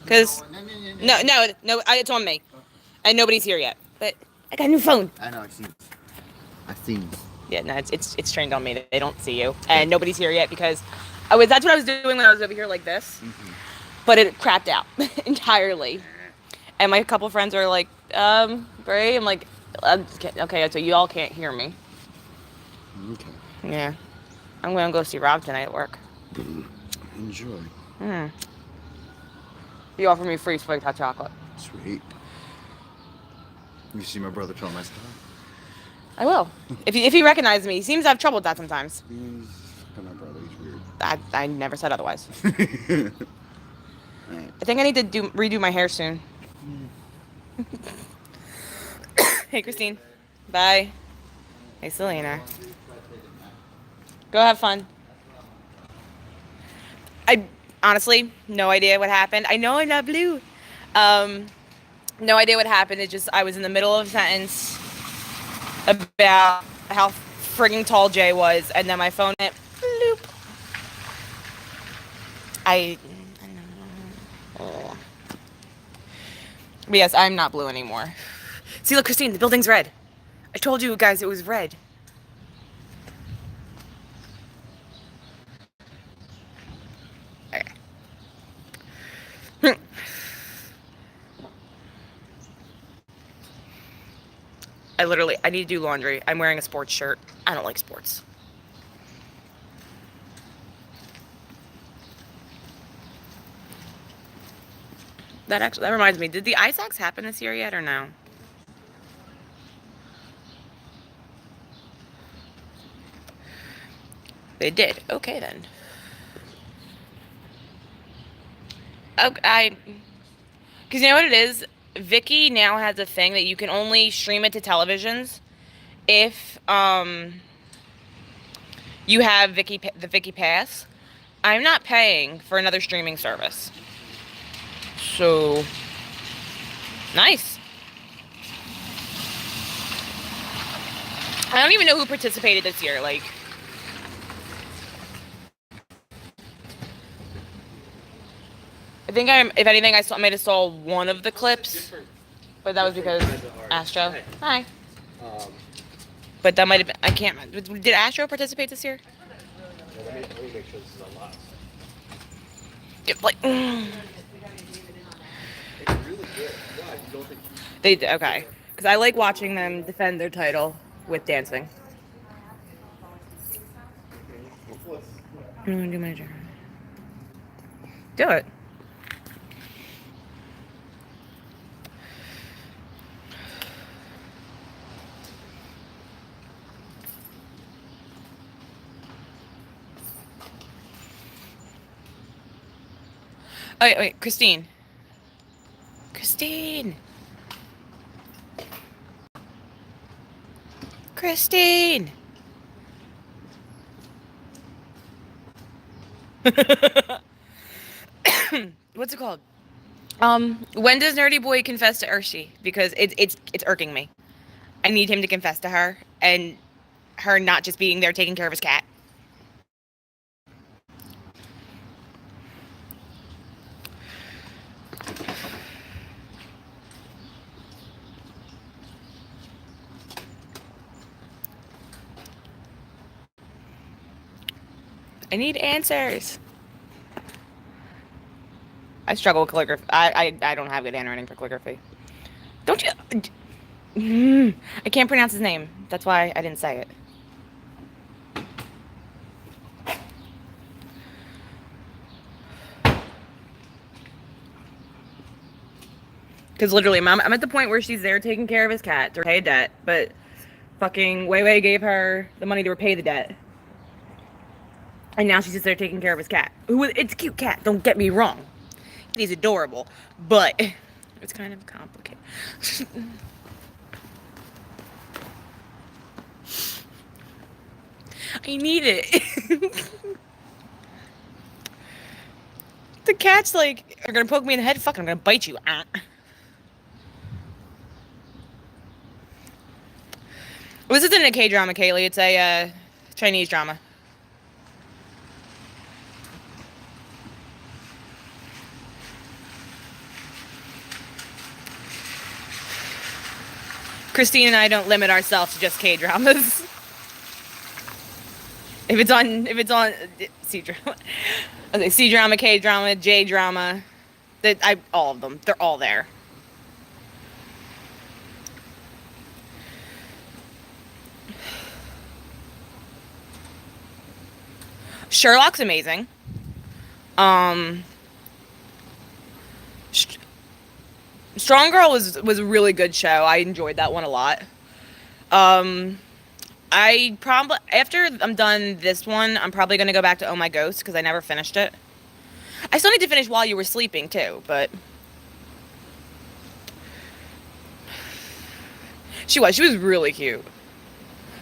Because no, it's on me, and nobody's here yet. But I got a new phone. I know. I've seen. Yeah, no, it's trained on me. They don't see you, and nobody's here yet because I was. That's what I was doing when I was over here like this, but it crapped out entirely. And my couple friends are like, Bray. I'm like, okay, so you all can't hear me. Okay. Yeah, I'm gonna go see Rob tonight at work. Enjoy. He offered me free spiked hot chocolate. Sweet. You see my brother tell my stuff? I will. If he recognizes me, he seems to have trouble with that sometimes. He's my brother. He's weird. I never said otherwise. Right. I think I need to redo my hair soon. Hey, Christine. Bye. Hey, Selena. Go have fun. I honestly no idea what happened. I know I'm not blue. No idea what happened. It just I was in the middle of a sentence about how frigging tall Jay was, and then my phone went bloop. I oh. But yes, I'm not blue anymore. See, look, Christine, the building's red. I told you guys it was red. Okay. I need to do laundry. I'm wearing a sports shirt. I don't like sports. That reminds me. Did the Ice Axe happen this year yet or no? They did. Okay then. Okay, because you know what it is? Viki now has a thing that you can only stream it to televisions if you have the Viki Pass. I'm not paying for another streaming service. So nice. I don't even know who participated this year. Like, I think if anything, I might have saw one of the clips, but that was because Astro. Hi. But that might have been. I can't. Did Astro participate this year? Let me make sure this is on loud. They okay. Because I like watching them defend their title with dancing. I'm gonna do my turn. Do it. Oh, wait, Christine. Christine. Christine. What's it called? When does Nerdy Boy confess to Urshi? Because it's irking me. I need him to confess to her, and her not just being there taking care of his cat. I need answers. I struggle with calligraphy. I don't have good handwriting for calligraphy. Don't you? I can't pronounce his name. That's why I didn't say it. Because literally, I'm at the point where she's there taking care of his cat to repay a debt, but fucking Wei Wei gave her the money to repay the debt. And now she's just there taking care of his cat. It's a cute cat, don't get me wrong. He's adorable, but it's kind of complicated. I need it. The cat's like, are gonna poke me in the head? Fuck, I'm gonna bite you. This isn't a K-drama, Kaylee. It's a Chinese drama. Christine and I don't limit ourselves to just K-dramas. If it's on C-drama, C-drama, K-drama, J-drama, all of them, they're all there. Sherlock's amazing. Strong Girl was a really good show. I enjoyed that one a lot. I probably, after I'm done this one, I'm probably going to go back to Oh My Ghost because I never finished it. I still need to finish While You Were Sleeping too, but she was really cute.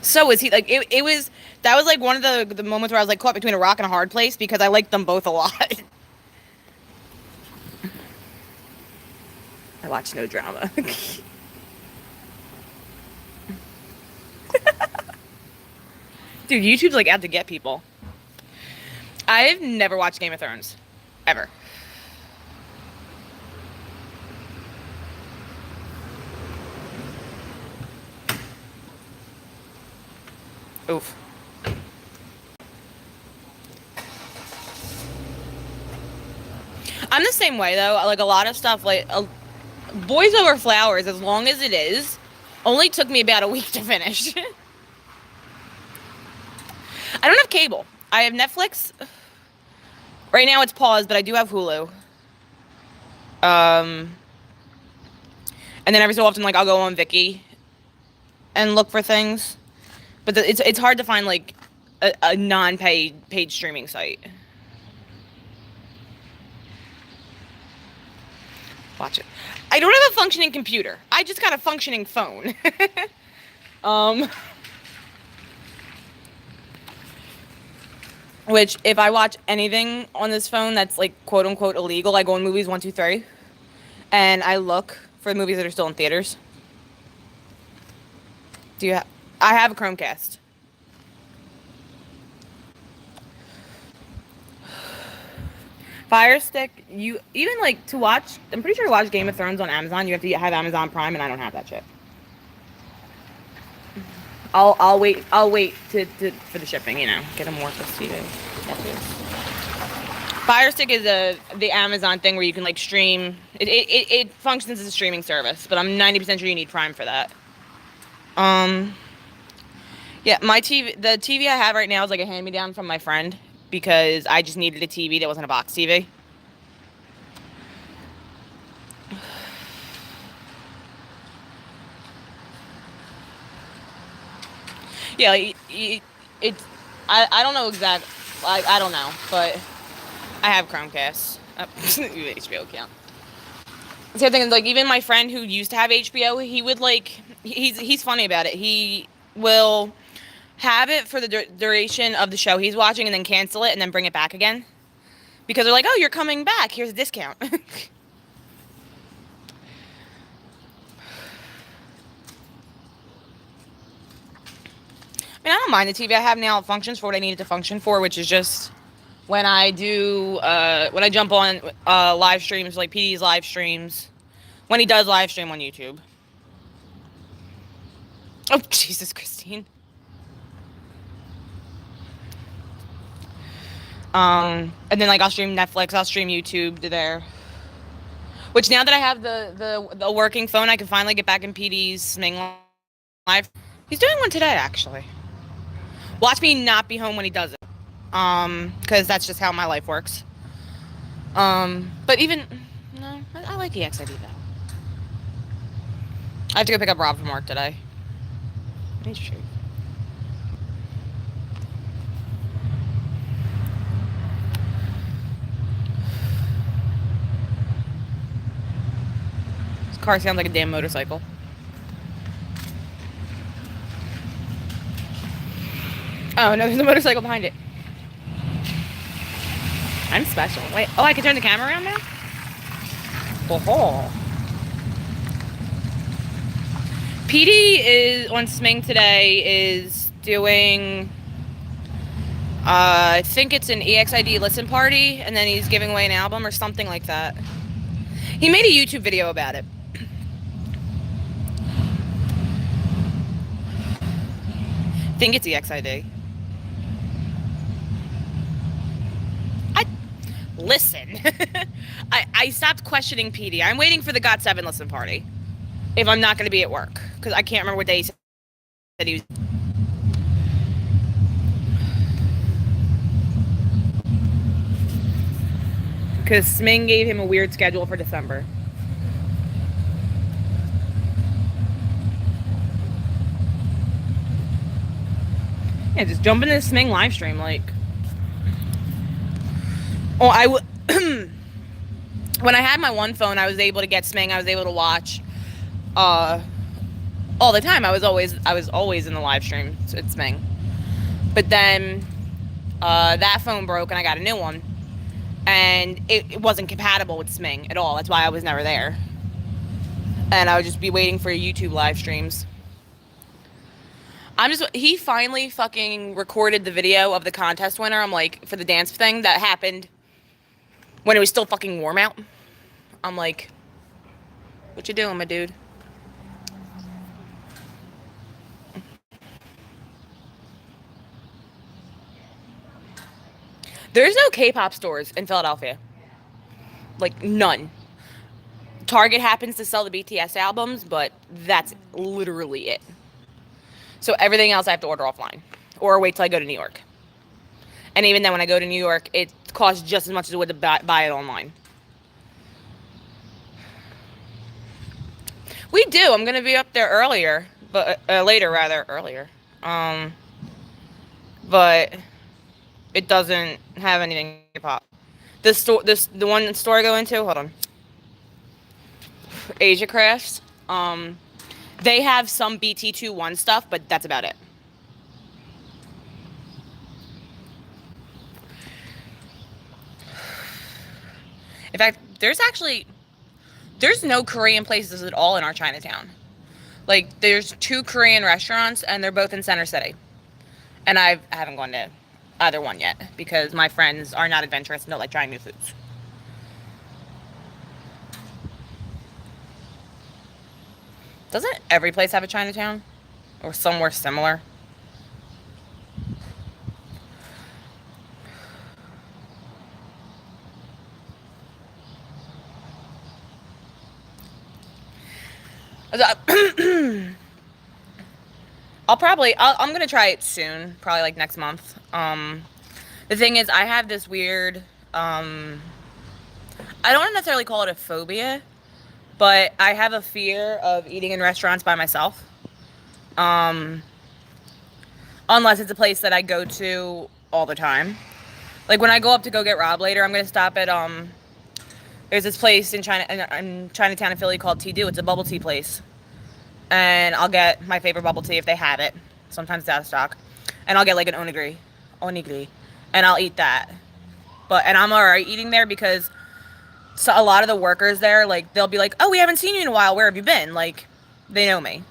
So was he. Like it was, that was like one of the moments where I was like caught between a rock and a hard place because I liked them both a lot. I watch no drama. Dude, YouTube's like out to get people. I've never watched Game of Thrones. Ever. Oof. I'm the same way though. Like a lot of stuff, like Boys Over Flowers, as long as it is, only took me about a week to finish. I don't have cable. I have Netflix. Right now it's paused, but I do have Hulu. And then every so often, like, I'll go on Viki and look for things. But it's hard to find, like, a non-paid streaming site. Watch it. I don't have a functioning computer. I just got a functioning phone. Which, if I watch anything on this phone that's, like, quote-unquote illegal, I go on Movies 1, 2, 3, and I look for movies that are still in theaters. I have a Chromecast. Fire Stick, you, even, like, to watch, I'm pretty sure to watch Game of Thrones on Amazon, you have to have Amazon Prime, and I don't have that shit. I'll wait to for the shipping, you know, get them more for TV. Fire Stick is the Amazon thing where you can like stream. It functions as a streaming service, but I'm 90% sure you need Prime for that. Yeah, my TV, the TV I have right now is like a hand-me-down from my friend because I just needed a TV that wasn't a box TV. Yeah, it's I don't know exactly. I don't know, but I have Chromecast. HBO account. The other thing is, like, even my friend who used to have HBO, he would, like, he's funny about it. He will have it for the duration of the show he's watching and then cancel it and then bring it back again. Because they're like, oh, you're coming back. Here's a discount. I don't mind the TV I have now. It functions for what I need it to function for, which is just when I do, when I jump on live streams, like PD's live streams, when he does live stream on YouTube. Oh, Jesus, Christine. And then, like, I'll stream Netflix, I'll stream YouTube to there. Which, now that I have the working phone, I can finally get back in PD's main live. He's doing one today, actually. Watch me not be home when he does it. Because that's just how my life works. But even, no, I like EXID though. I have to go pick up Rob from work today. I need to show you. This car sounds like a damn motorcycle. Oh, no, there's a motorcycle behind it. I'm special. Wait, oh, I can turn the camera around now? Oh. PD is, on Sming today, is doing, I think it's an EXID listen party, and then he's giving away an album or something like that. He made a YouTube video about it. think it's EXID. Listen. I stopped questioning PD. I'm waiting for the GOT7 listen party. If I'm not going to be at work. Because I can't remember what day he said he was. Because Sming gave him a weird schedule for December. Yeah, just jump into the Sming live stream, like. Oh, when I had my one phone, I was able to get Sming. I was able to watch all the time. I was always in the live stream at Sming. But then that phone broke and I got a new one. And it wasn't compatible with Sming at all. That's why I was never there. And I would just be waiting for YouTube live streams. He finally fucking recorded the video of the contest winner. I'm like, for the dance thing that happened when it was still fucking warm out. I'm like, what you doing, my dude? There's no K-pop stores in Philadelphia. Like, none. Target happens to sell the BTS albums, but that's literally it. So everything else I have to order offline. Or wait till I go to New York. And even then, when I go to New York, it costs just as much as it would to buy it online. We do. I'm going to be up there earlier. But earlier. But it doesn't have anything K-pop. The one store I go into, hold on. Asia Crafts. They have some BT21 stuff, but that's about it. In fact, there's no Korean places at all in our Chinatown. Like, there's 2 Korean restaurants, and they're both in Center City. And I haven't gone to either one yet, because my friends are not adventurous and don't like trying new foods. Doesn't every place have a Chinatown? Or somewhere similar? I'm gonna try it soon, probably like next month. The thing is, I have this weird, I don't necessarily call it a phobia, but I have a fear of eating in restaurants by myself. Unless it's a place that I go to all the time. Like when I go up to go get Rob later, I'm gonna stop at, there's this place in Chinatown in Philly called Tea Do. It's a bubble tea place. And I'll get my favorite bubble tea if they have it. Sometimes it's out of stock. And I'll get like an onigiri. And I'll eat that. And I'm alright eating there because a lot of the workers there, like, they'll be like, oh, we haven't seen you in a while. Where have you been? Like, they know me.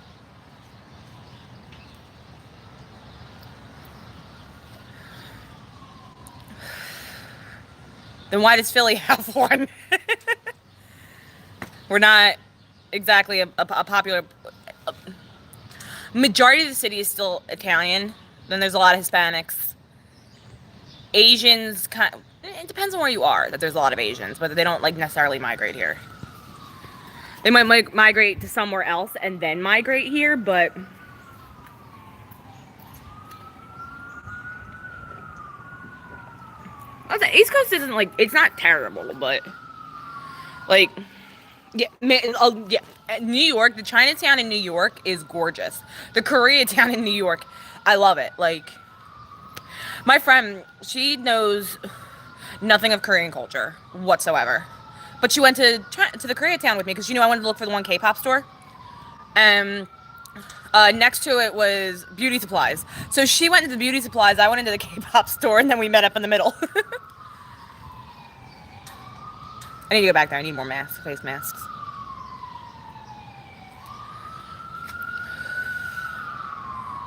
Then why does Philly have one? We're not exactly a popular... Majority of the city is still Italian. Then there's a lot of Hispanics. Asians, it depends on where you are, that there's a lot of Asians, but they don't, like, necessarily migrate here. They might migrate to somewhere else and then migrate here, but... The East Coast isn't, like, it's not terrible, but... Like... Yeah, New York, the Chinatown in New York is gorgeous. The Koreatown in New York, I love it. Like, my friend, she knows nothing of Korean culture whatsoever. But she went to the Koreatown with me because, I wanted to look for the one K-pop store. And next to it was beauty supplies. So she went into the beauty supplies, I went into the K-pop store, and then we met up in the middle. I need to go back there. I need more masks, face masks.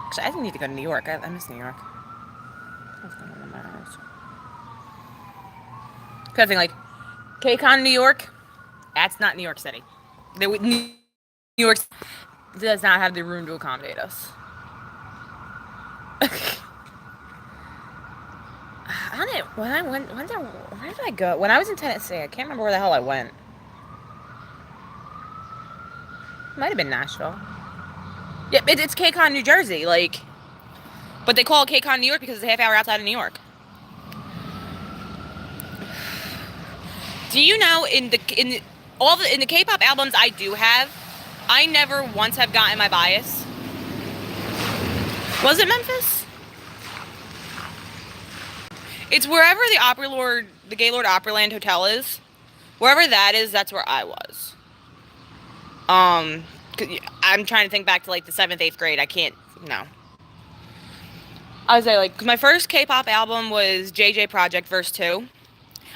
Actually, I need to go to New York. I miss New York. What's going on in my house? Because I think, like, KCON New York, that's not New York City. New York does not have the room to accommodate us. On it when I went. Where did I go? When I was in Tennessee, I can't remember where the hell I went. Might have been Nashville. Yep, it's KCON, New Jersey. Like, but they call it KCON, New York because it's a half hour outside of New York. Do you know in the K-pop albums I do have, I never once have gotten my bias. Was it Memphis? It's wherever the Gaylord Opryland Hotel is. Wherever that is, that's where I was. I'm trying to think back to like the 7th, 8th grade. I can't, no. I would say like, 'cause my first K-pop album was JJ Project Verse 2.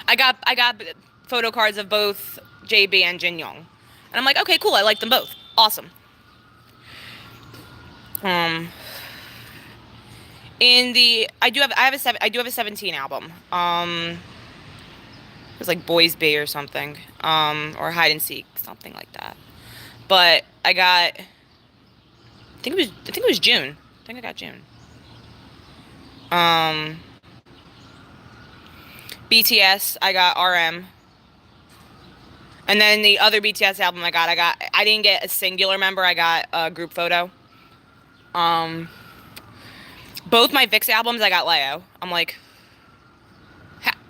I got photo cards of both JB and Jin Young. And I'm like, okay, cool, I like them both. Awesome. I do have a 17 album. It was like Boys Bay or something. Or Hide and Seek, something like that. But I think it was June. I think I got June. BTS, I got RM. And then the other BTS album I didn't get a singular member, I got a group photo. Both my VIX albums, I got Leo. I'm like,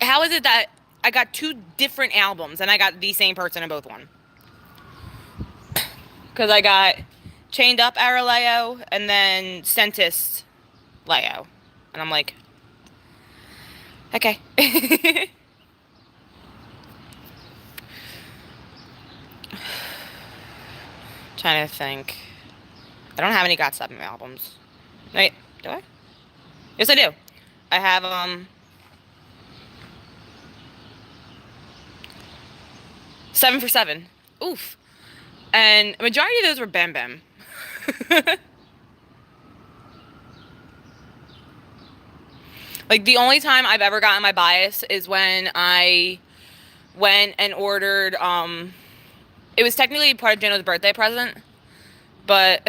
how is it that I got 2 different albums and I got the same person in both one? Because I got Chained Up era Leo and then Scientist Leo. And I'm like, okay. Trying to think. I don't have any GOT7 albums. Wait, do I? Yes, I do. I have, 7 for 7. Oof. And a majority of those were Bam Bam. Like, the only time I've ever gotten my bias is when I went and ordered, it was technically part of Jino's birthday present, but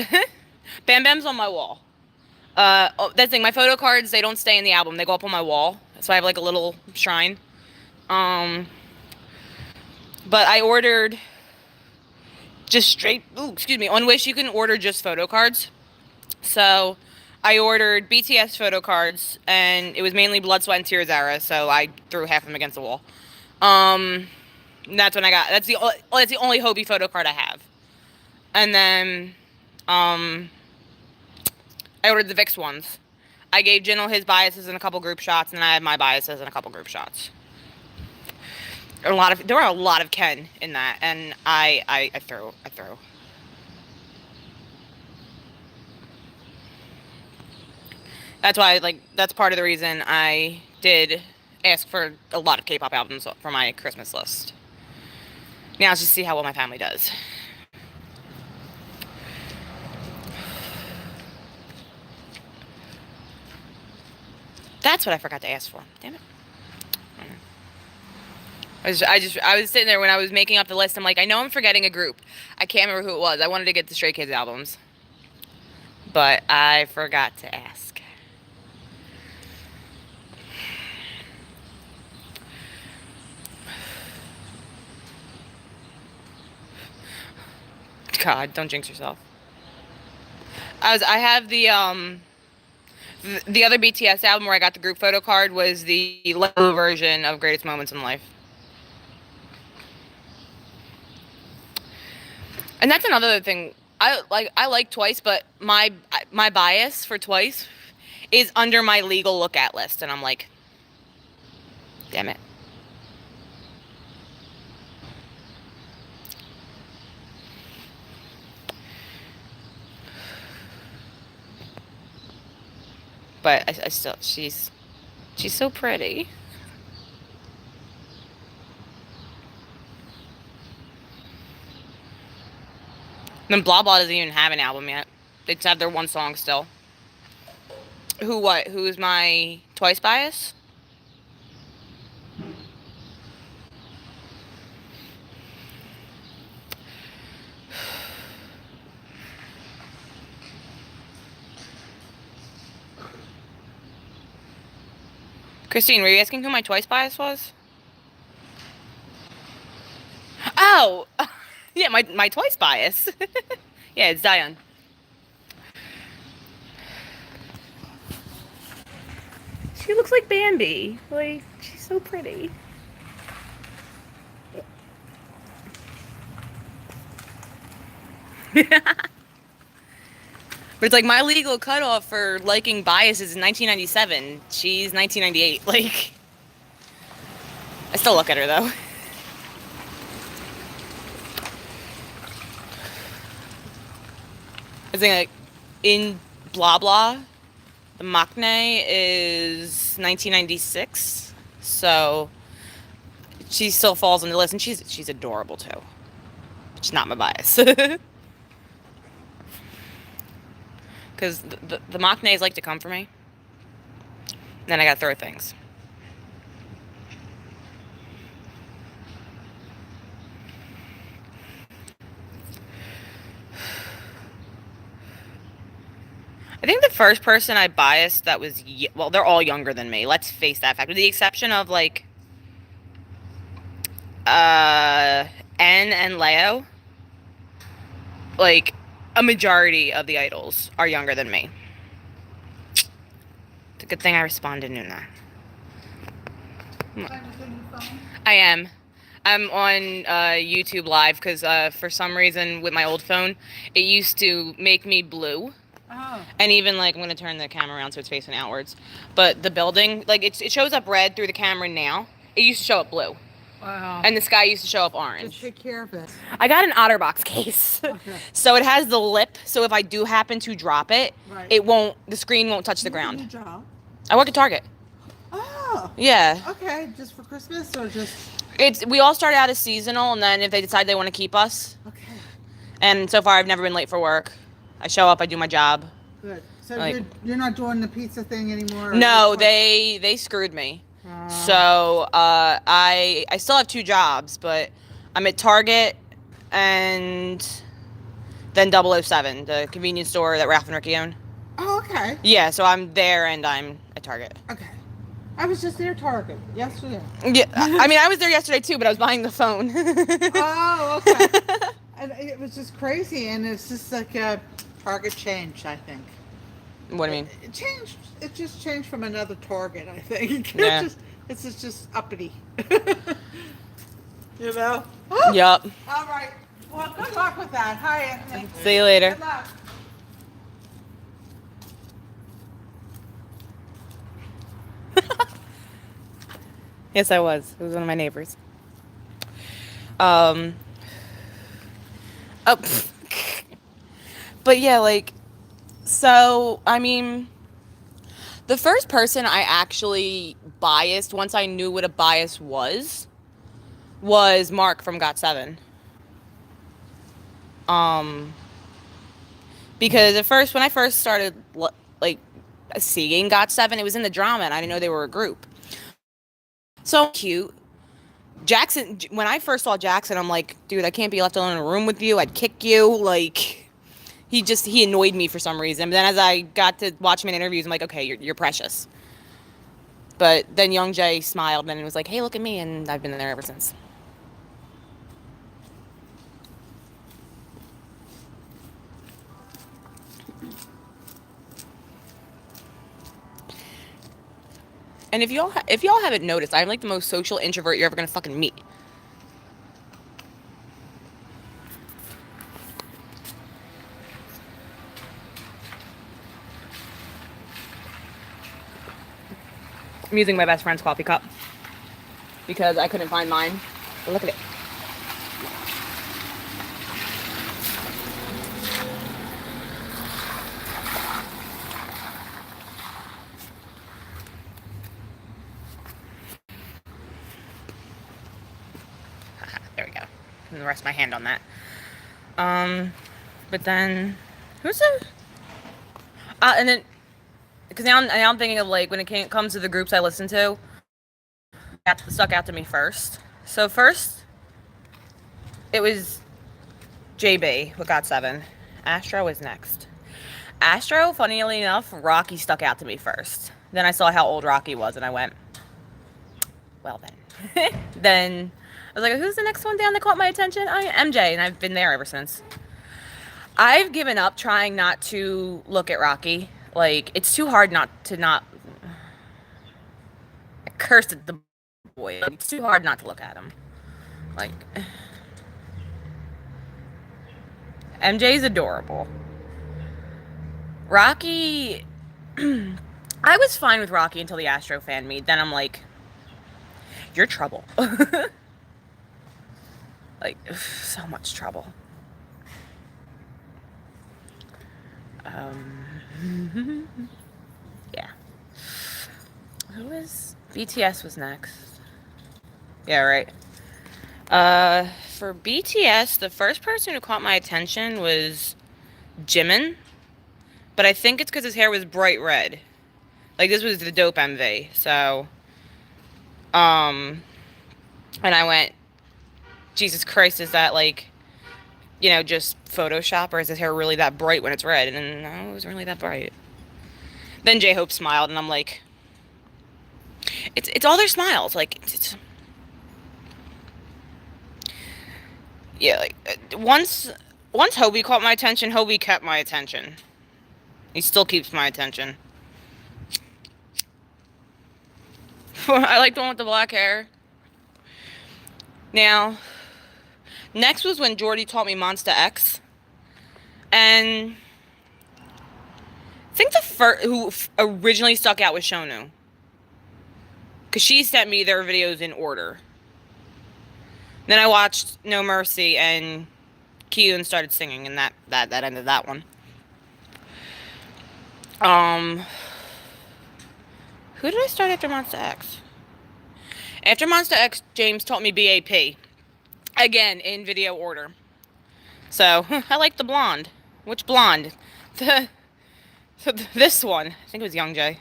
Bam Bam's on my wall. That's the thing, my photo cards, they don't stay in the album, they go up on my wall, so I have like a little shrine. But I ordered just straight, on Wish you can order just photo cards. So I ordered BTS photo cards, and it was mainly Blood, Sweat, and Tears era, so I threw half of them against the wall. And that's when I got, that's the only Hobie photo card I have. And then, I ordered the VIX ones. I gave Jinnel his biases in a couple group shots, and then I had my biases in a couple group shots. There were a lot of Ken in that, and I threw. That's why, like, that's part of the reason I did ask for a lot of K-pop albums for my Christmas list. Now let's just see how well my family does. That's what I forgot to ask for. Damn it. I was sitting there when I was making up the list. I'm like, I know I'm forgetting a group. I can't remember who it was. I wanted to get the Stray Kids albums, but I forgot to ask. God, don't jinx yourself. I have the other BTS album where I got the group photo card was the low version of Greatest Moments in Life. And that's another thing. I like Twice, but my bias for Twice is under my legal look at list, and I'm like, damn it. But I still, she's so pretty. And then Blah Blah doesn't even have an album yet. They just have their one song still. Who's my Twice bias? Christine, were you asking who my Twice bias was? Oh! Yeah, my Twice bias. Yeah, it's Zion. She looks like Bambi. Like, she's so pretty. But it's like my legal cutoff for liking biases is 1997. She's 1998. Like, I still look at her though. I think like in blah blah, the Maknae is 1996. So she still falls on the list, and she's adorable too. She's not my bias. Because the Maknaes like to come for me. Then I gotta throw things. I think the first person I biased that was, well, they're all younger than me. Let's face that fact. With the exception of, like, N and Leo. Like, a majority of the idols are younger than me. It's a good thing I responded, Nuna. I am. I'm on YouTube Live because for some reason with my old phone, it used to make me blue. Oh. And even like I'm going to turn the camera around so it's facing outwards. But the building, like it shows up red through the camera now. It used to show up blue. Wow. And the sky used to show up orange. Just take care of it. I got an OtterBox case. Okay. So it has the lip, so if I do happen to drop it, right, the screen won't touch the ground. Where do you job? I work at Target. Oh. Yeah. Okay, just for Christmas or just? We all start out as seasonal, and then if they decide they want to keep us. Okay. And so far I've never been late for work. I show up, I do my job. Good. So like, you're not doing the pizza thing anymore? No, they screwed me. So I still have 2 jobs, but I'm at Target and then 007, the convenience store that Ralph and Ricky own. Oh, okay. Yeah, so I'm there and I'm at Target. Okay. I was just there at Target yesterday. Yeah, I mean, I was there yesterday too, but I was buying the phone. Oh, okay. And it was just crazy, and it's just like a Target changed, I think. What do you mean? It changed. It just changed from another Target, I think. Yeah. It's just uppity. You know? Yup. All right. Well, good luck with that. Hi, Anthony. See you later. Good luck. Yes, I was. It was one of my neighbors. Oh, but yeah, like, so, I mean, the first person I actually biased, once I knew what a bias was Mark from Got7. Because at first, when I first started, like, seeing Got7, it was in the drama, and I didn't know they were a group. So cute. Jackson, when I first saw Jackson, I'm like, dude, I can't be left alone in a room with you. I'd kick you. Like, he annoyed me for some reason. But then as I got to watch him in interviews, I'm like, okay, you're precious. But then Young Jay smiled and was like, hey, look at me. And I've been there ever since. And if y'all haven't noticed, I'm like the most social introvert you're ever gonna fucking meet. I'm using my best friend's coffee cup because I couldn't find mine. Look at it. There we go. I'm gonna rest my hand on that. But then, who's the? And then, because now I'm thinking of like when it comes to the groups I listen to, that stuck out to me first. So first, it was JB with Got7. Astro was next. Astro, funnily enough, Rocky stuck out to me first. Then I saw how old Rocky was, and I went, well then. Then I was like, who's the next one down that caught my attention? Oh, yeah, MJ, and I've been there ever since. I've given up trying not to look at Rocky. Like, it's too hard not to not. I cursed at the boy. It's too hard not to look at him. Like, MJ's adorable. Rocky. I was fine with Rocky until the Astro fan meet. Then I'm like, you're trouble. Like, so much trouble. Yeah. Who was... BTS was next. Yeah, right. For BTS, the first person who caught my attention was Jimin. But I think it's because his hair was bright red. Like, this was the dope MV. So, and I went, Jesus Christ, is that, like, you know, just Photoshop, or is his hair really that bright when it's red? And then, no, it wasn't really that bright. Then J-Hope smiled, and I'm like, it's all their smiles. Like, yeah, like, once Hobie caught my attention, Hobie kept my attention. He still keeps my attention. I like the one with the black hair. Now, next was when Jordy taught me Monsta X. And I think the first who originally stuck out was Shonu. Because she sent me their videos in order. Then I watched No Mercy, and Kyun started singing, and that ended that one. Who did I start after Monsta X? After Monsta X, James taught me BAP. Again, in video order. So, I like the blonde. Which blonde? This one. I think it was Youngjae.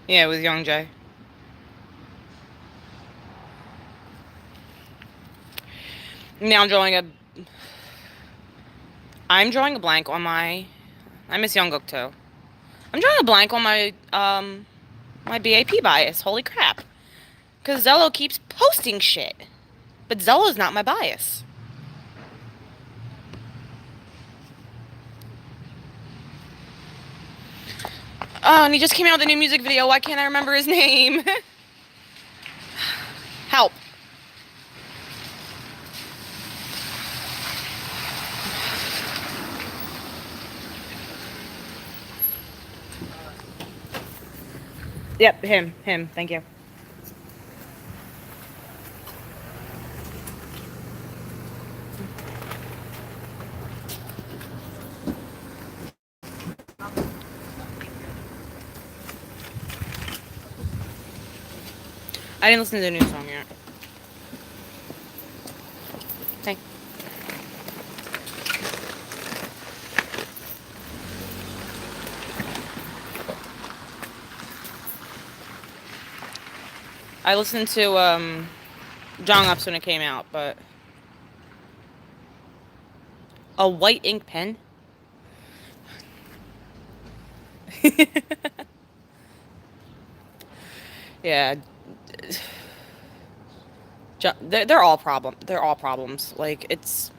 Yeah, it was Youngjae. Now I'm drawing a blank on my... I miss Jungkook too. I'm drawing a blank on my, my BAP bias. Holy crap. Because Zello keeps posting shit. But Zello's not my bias. Oh, and he just came out with a new music video. Why can't I remember his name? Help. Yep, him. Thank you. I didn't listen to the new song yet. Hey. I listened to Jongup's when it came out, but a white ink pen? Yeah. They're all problems. Like, it's...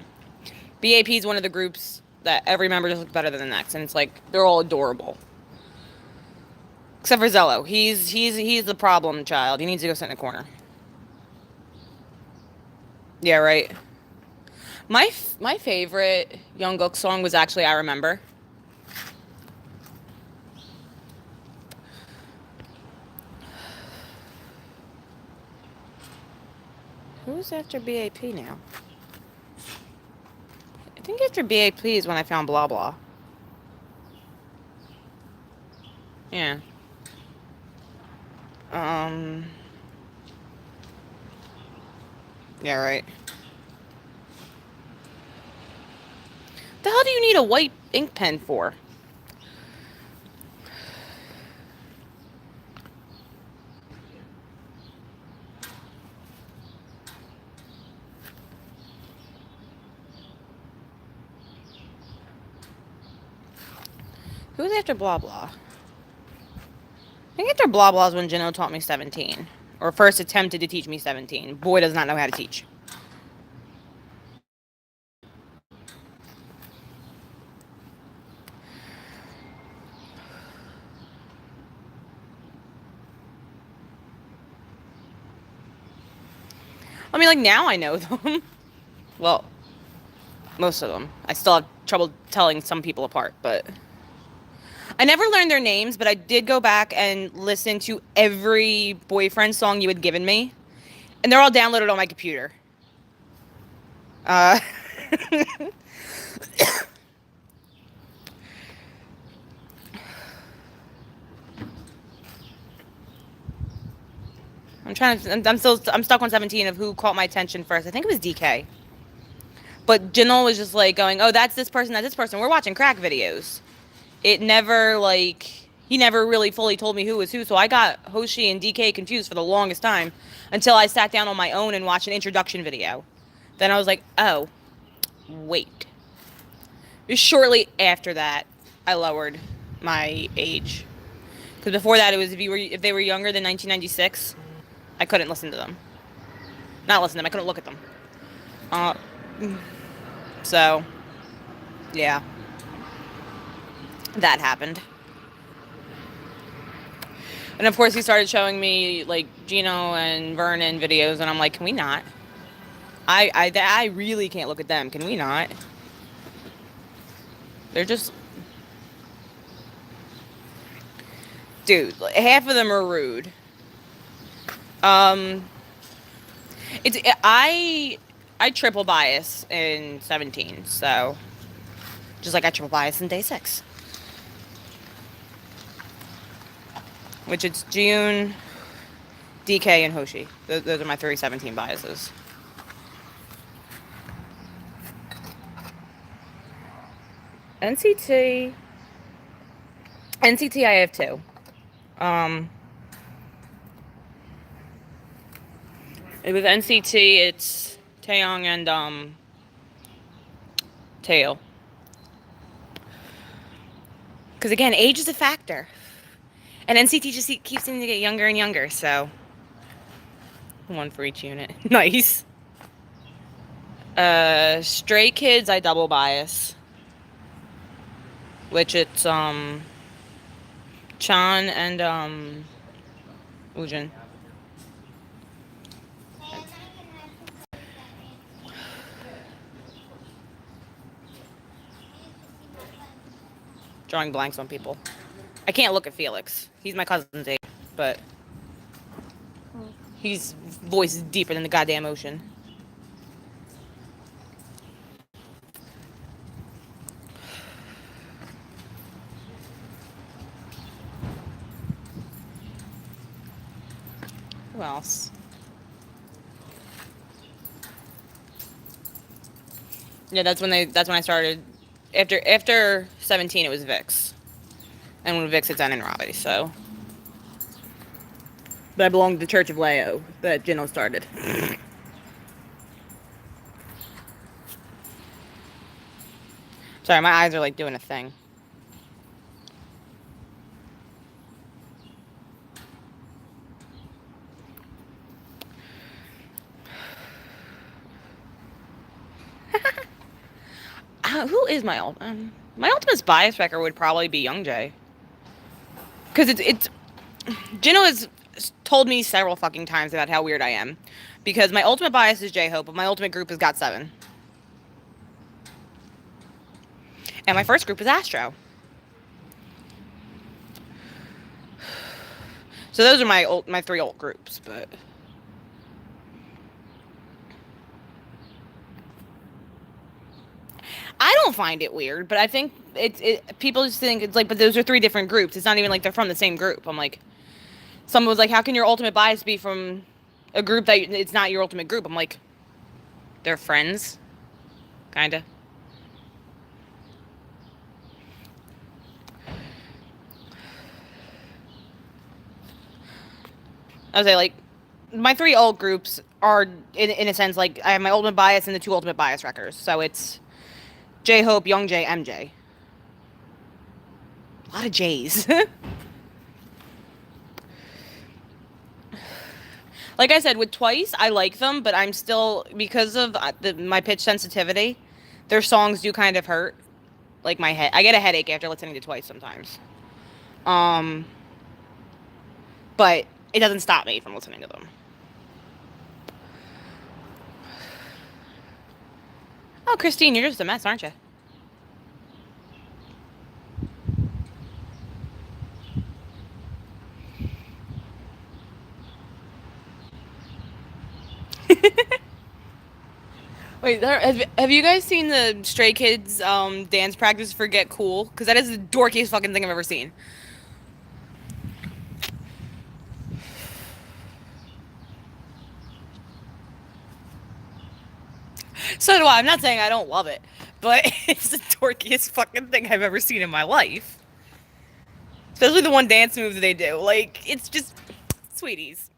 BAP is one of the groups that every member just looks better than the next, and it's like, they're all adorable. Except for Zello. He's the problem child. He needs to go sit in a corner. Yeah, right. My favorite Jungkook song was actually I Remember. Who's after BAP now? I think after BAP is when I found Blah Blah. Yeah. Yeah, right. The hell do you need a white ink pen for? Who's after Blah Blah? think after Blah Blah's when Jino taught me 17. Or first attempted to teach me 17. Boy does not know how to teach. I mean, like, now I know them. Well, most of them. I still have trouble telling some people apart, but... I never learned their names, but I did go back and listen to every boyfriend song you had given me. And they're all downloaded on my computer. I'm stuck on 17 of who caught my attention first. I think it was DK. But Janelle was just like going, oh, that's this person, We're watching crack videos. It never, like, he never really fully told me who was who, so I got Hoshi and DK confused for the longest time until I sat down on my own and watched an introduction video. Then I was like, oh, wait. Just shortly after that, I lowered my age. Because before that, it was if they were younger than 1996, I couldn't listen to them. Not listen to them, I couldn't look at them. So, yeah. That happened. And of course he started showing me like Gino and Vernon videos and I'm like, can we not? I really can't look at them. Can we not? They're just... Dude, half of them are rude. I triple bias in 17, so... Just like I triple bias in day 6. Which it's June, DK, and Hoshi. Those are my 317 biases. NCT I have 2. With NCT, it's Taeyong and Taeil. Because again, age is a factor. And NCT just keeps seeming to get younger and younger, so... 1 for each unit. Nice. Stray Kids, I double bias. Which it's, Chan and, Woojin. Drawing blanks on people. I can't look at Felix. He's my cousin's age, but his voice is deeper than the goddamn ocean. Who else? Yeah, that's when I started. After 17, it was Vix. And when Vix, it's N and Robbie, so. But I belong to the Church of Leo that Jino started. Sorry, my eyes are like doing a thing. Who is my ultimate bias record would probably be Youngjae. Because it's Jino has told me several fucking times about how weird I am. Because my ultimate bias is J-Hope, but my ultimate group is GOT7. And my first group is Astro. So those are my 3 alt groups, but... I don't find it weird, but I think people just think it's like, but those are 3 different groups. It's not even like they're from the same group. I'm like, someone was like, how can your ultimate bias be from a group that it's not your ultimate group? I'm like, they're friends, kinda. I would say, like, my 3 alt groups are, in a sense, like, I have my ultimate bias and the 2 ultimate bias wreckers. So it's J-Hope, Youngjae, MJ. A lot of J's. Like I said, with Twice, I like them, but I'm still, because of my pitch sensitivity, their songs do kind of hurt. Like my head, I get a headache after listening to Twice sometimes. Um, but it doesn't stop me from listening to them. Oh, Christine, you're just a mess, aren't you? Wait, have you guys seen the Stray Kids dance practice for Get Cool? Because that is the dorkiest fucking thing I've ever seen. So do I. I'm not saying I don't love it, but it's the dorkiest fucking thing I've ever seen in my life. Especially the one dance move that they do. Like, it's just, sweeties.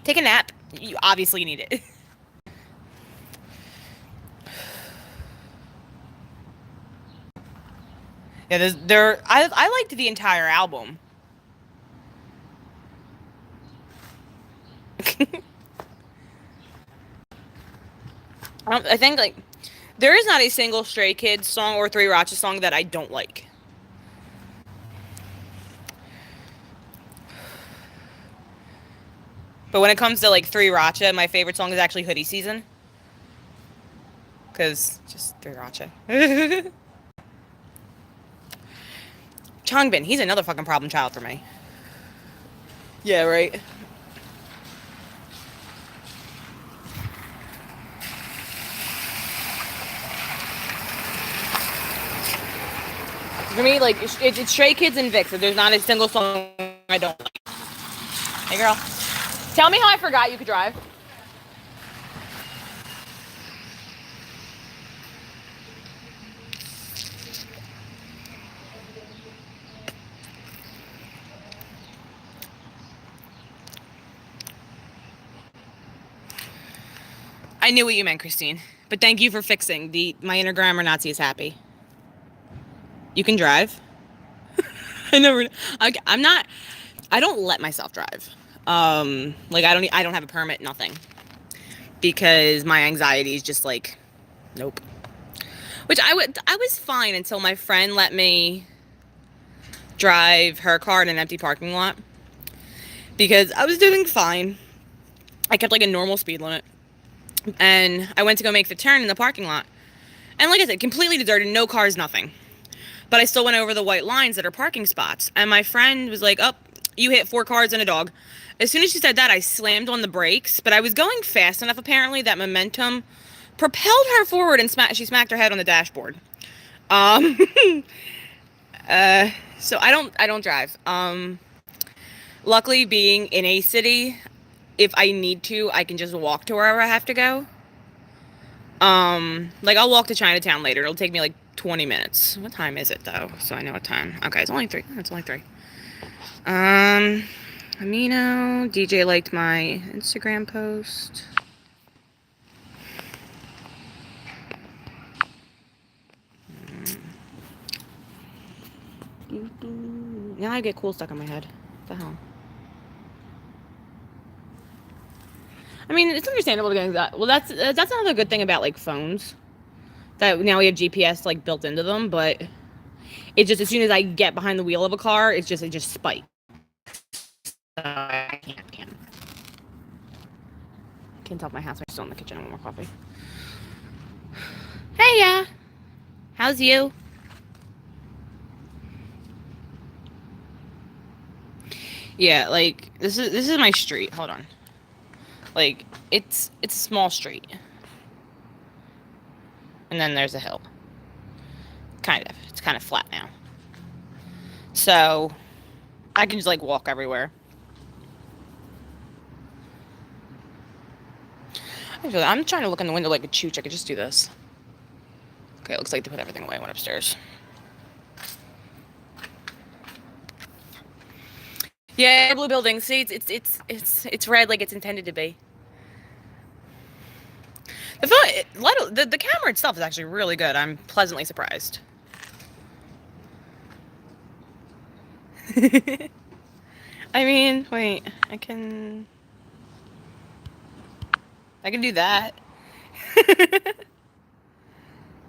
Take a nap. You obviously need it. Yeah, I liked the entire album. I think, like, there is not a single Stray Kids song or Three Racha song that I don't like. But when it comes to, like, Three Racha, my favorite song is actually Hoodie Season. Because, just Three Racha. Changbin, he's another fucking problem child for me. Yeah, right. For me, like, it's Stray Kids and Vix. There's not a single song I don't like. Hey, girl. Tell me how I forgot you could drive. I knew what you meant, Christine. But thank you for fixing. My inner grammar Nazi is happy. You can drive. I don't let myself drive. Like I don't have a permit, nothing. Because my anxiety is just like, nope. Which I was fine until my friend let me drive her car in an empty parking lot. Because I was doing fine. I kept like a normal speed limit. And I went to go make the turn in the parking lot. And like I said, completely deserted, no cars, nothing. But I still went over the white lines that are parking spots. And my friend was like, oh, you hit 4 cars and a dog. As soon as she said that, I slammed on the brakes. But I was going fast enough, apparently, that momentum propelled her forward and she smacked her head on the dashboard. So I don't drive. Luckily, being in a city, if I need to, I can just walk to wherever I have to go. Like I'll walk to Chinatown later. It'll take me like 20 minutes. What time is it though? So I know what time. Okay, it's only 3. It's only 3. Amino, DJ liked my Instagram post. Now I get cool stuck in my head. What the hell? I mean, it's understandable to get that. Well, that's another good thing about like phones, that now we have GPS like built into them. But it just, as soon as I get behind the wheel of a car, it just spikes. I can't tell if my housemate's still in the kitchen. I want more coffee. Hey, yeah. How's you? Yeah, like this is my street. Hold on. Like, it's a small street. And then there's a hill. Kind of. It's kind of flat now. So, I can just, like, walk everywhere. I'm trying to look in the window like a chooch. I could just do this. Okay, it looks like they put everything away. I went upstairs. Yeah, blue building. See, it's red like it's intended to be. The camera itself is actually really good. I'm pleasantly surprised. I mean, wait, I can. I can do that.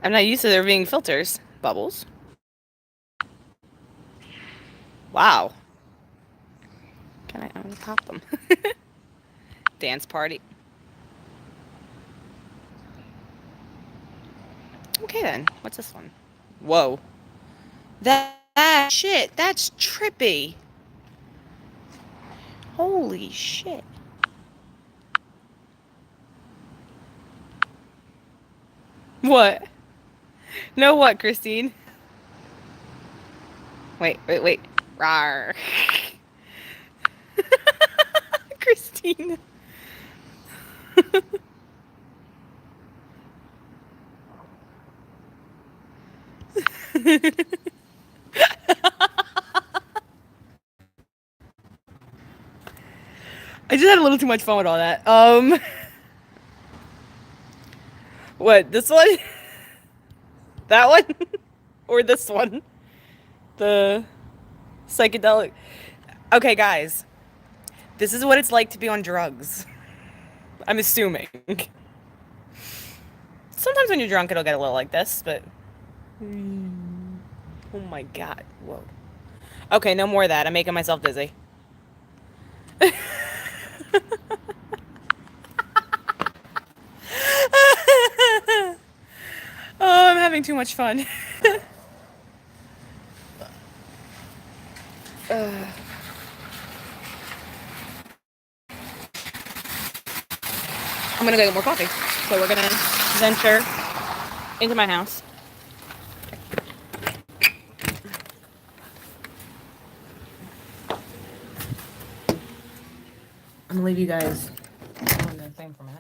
I'm not used to there being filters. Bubbles. Wow. Can I pop them? Dance party. Okay then. What's this one? Whoa. That shit. That's trippy. Holy shit. What? No what, Christine? Wait. Rawr. Christine. I just had a little too much fun with all that. What, this one? That one? Or this one? The psychedelic. Okay, guys. This is what it's like to be on drugs. I'm assuming. Sometimes when you're drunk, it'll get a little like this, but... Oh my god. Whoa. Okay, no more of that. I'm making myself dizzy. Oh, I'm having too much fun. I'm gonna go get more coffee. So we're gonna venture into my house. I'm gonna leave you guys on the thing for a minute.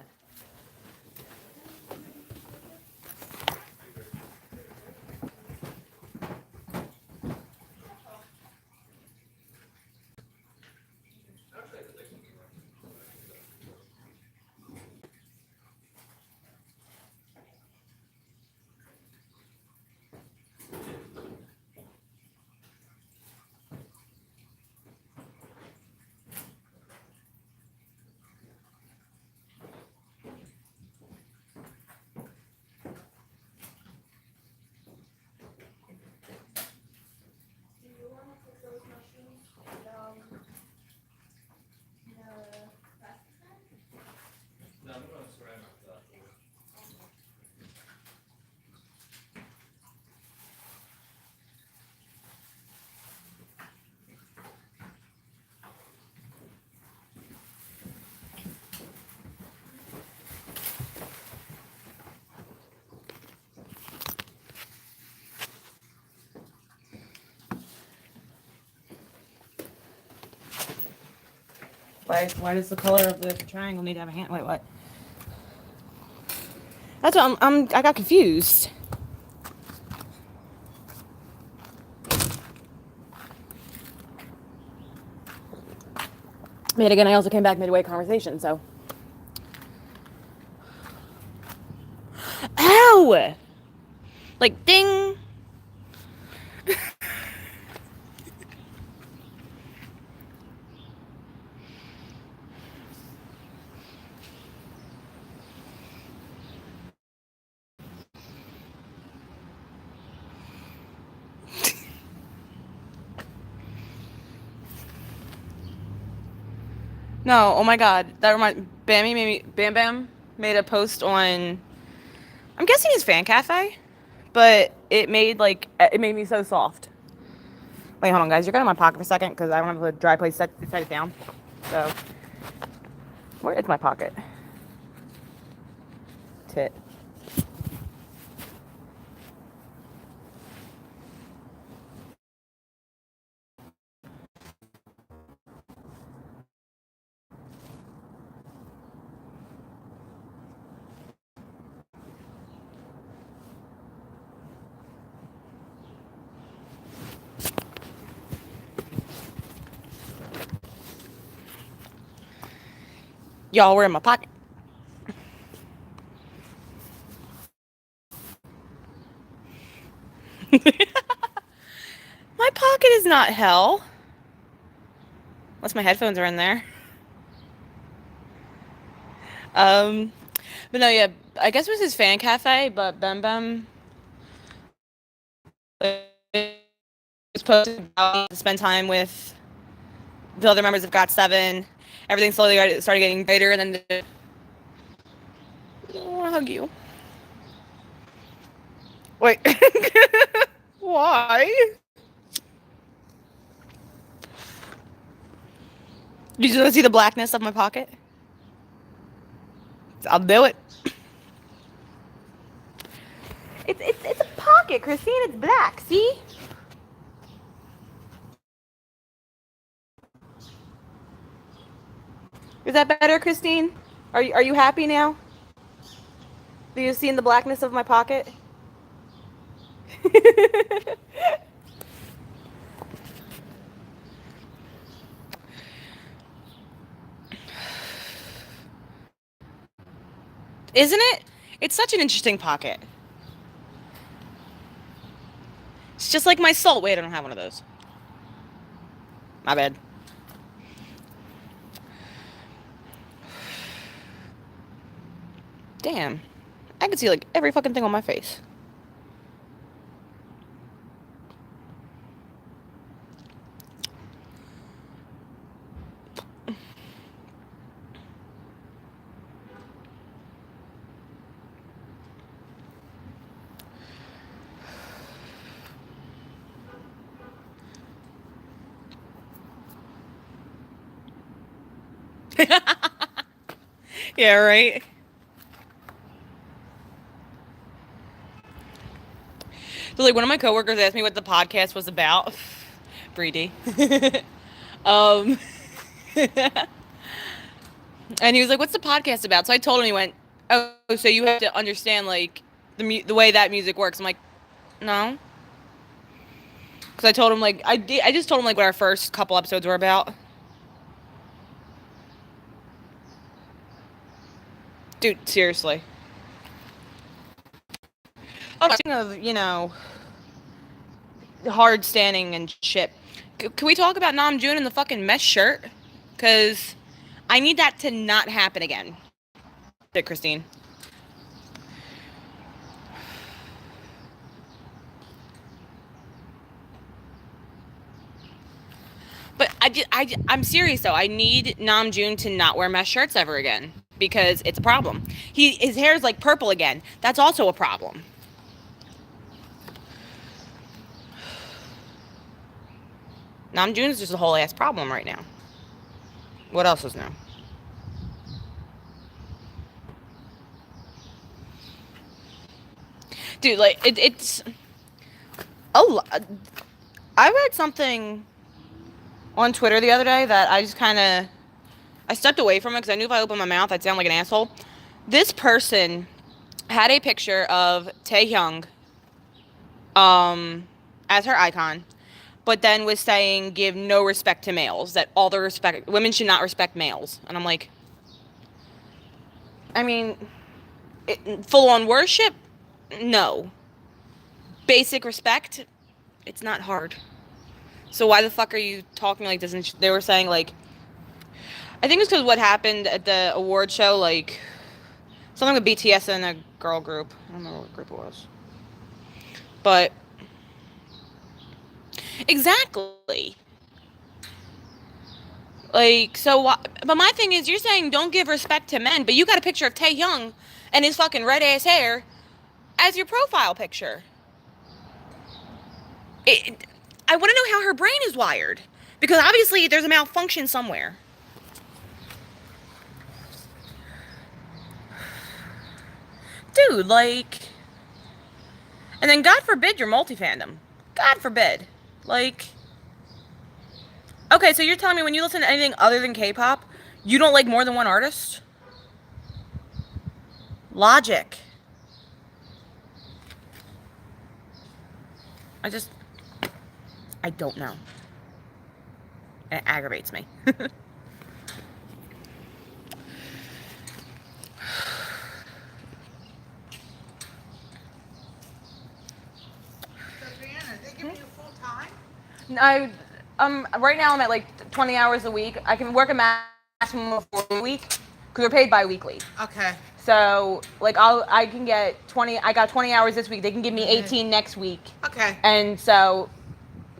Why does the color of the triangle need to have a hand? Wait, what? That's what I got confused. But again, I also came back midway conversation, so. Ow! Like, ding! No, oh my god. That Bam Bam made a post on, I'm guessing his fan cafe, but it made me so soft. Wait, hold on guys, you're going in my pocket for a second because I don't have a dry place to set it down. So, where is my pocket? Tit. Y'all were in my pocket. My pocket is not hell. Unless my headphones are in there. But no, yeah, I guess it was his fan cafe, but Bem Bem was posted about to spend time with the other members of GOT7. Everything slowly started getting greater, and then I want to hug you. Wait. Why? You just want to see the blackness of my pocket? I'll do it. It's a pocket, Christine. It's black. See? Is that better, Christine? Are you happy now? Do you see in the blackness of my pocket? Isn't it? It's such an interesting pocket. It's just like my soul. Wait, I don't have one of those. My bad. Damn. I can see like every fucking thing on my face. Yeah, right? So, like, one of my coworkers asked me what the podcast was about. Breedy. um, and he was like, "What's the podcast about?" So I told him. He went, "Oh, so you have to understand like the way that music works." I'm like, "No," because I told him like I just told him like what our first couple episodes were about. Dude, seriously. Of, you know, hard standing and shit. Can we talk about Namjoon and the fucking mesh shirt? Because I need that to not happen again. Christine. But I'm serious though. I need Namjoon to not wear mesh shirts ever again because it's a problem. His hair is like purple again. That's also a problem. Namjoon is just a whole ass problem right now. What else is new? Dude, like it's. Oh, I read something on Twitter the other day that I just kind of I stepped away from it because I knew if I opened my mouth I'd sound like an asshole. This person had a picture of Taehyung as her icon, but then was saying give no respect to males, that all the respect women should not respect males. And I'm like, I mean, full on worship? No. Basic respect? It's not hard. So why the fuck are you talking like this? And they were saying like, I think it's because what happened at the award show, like something with BTS and a girl group. I don't remember what group it was. But exactly. Like, so, but my thing is, you're saying don't give respect to men, but you got a picture of Taehyung and his fucking red ass hair as your profile picture. I want to know how her brain is wired, because obviously there's a malfunction somewhere. Dude, like, and then God forbid you're multi-fandom. God forbid. Like, okay, so you're telling me when you listen to anything other than K-pop, you don't like more than one artist? Logic. I don't know. It aggravates me. Right now I'm at like 20 hours a week. I can work a maximum of 4 a week because we're paid bi-weekly. Okay. So like I can get 20. I got 20 hours this week. They can give me 18 next week. Okay. And so,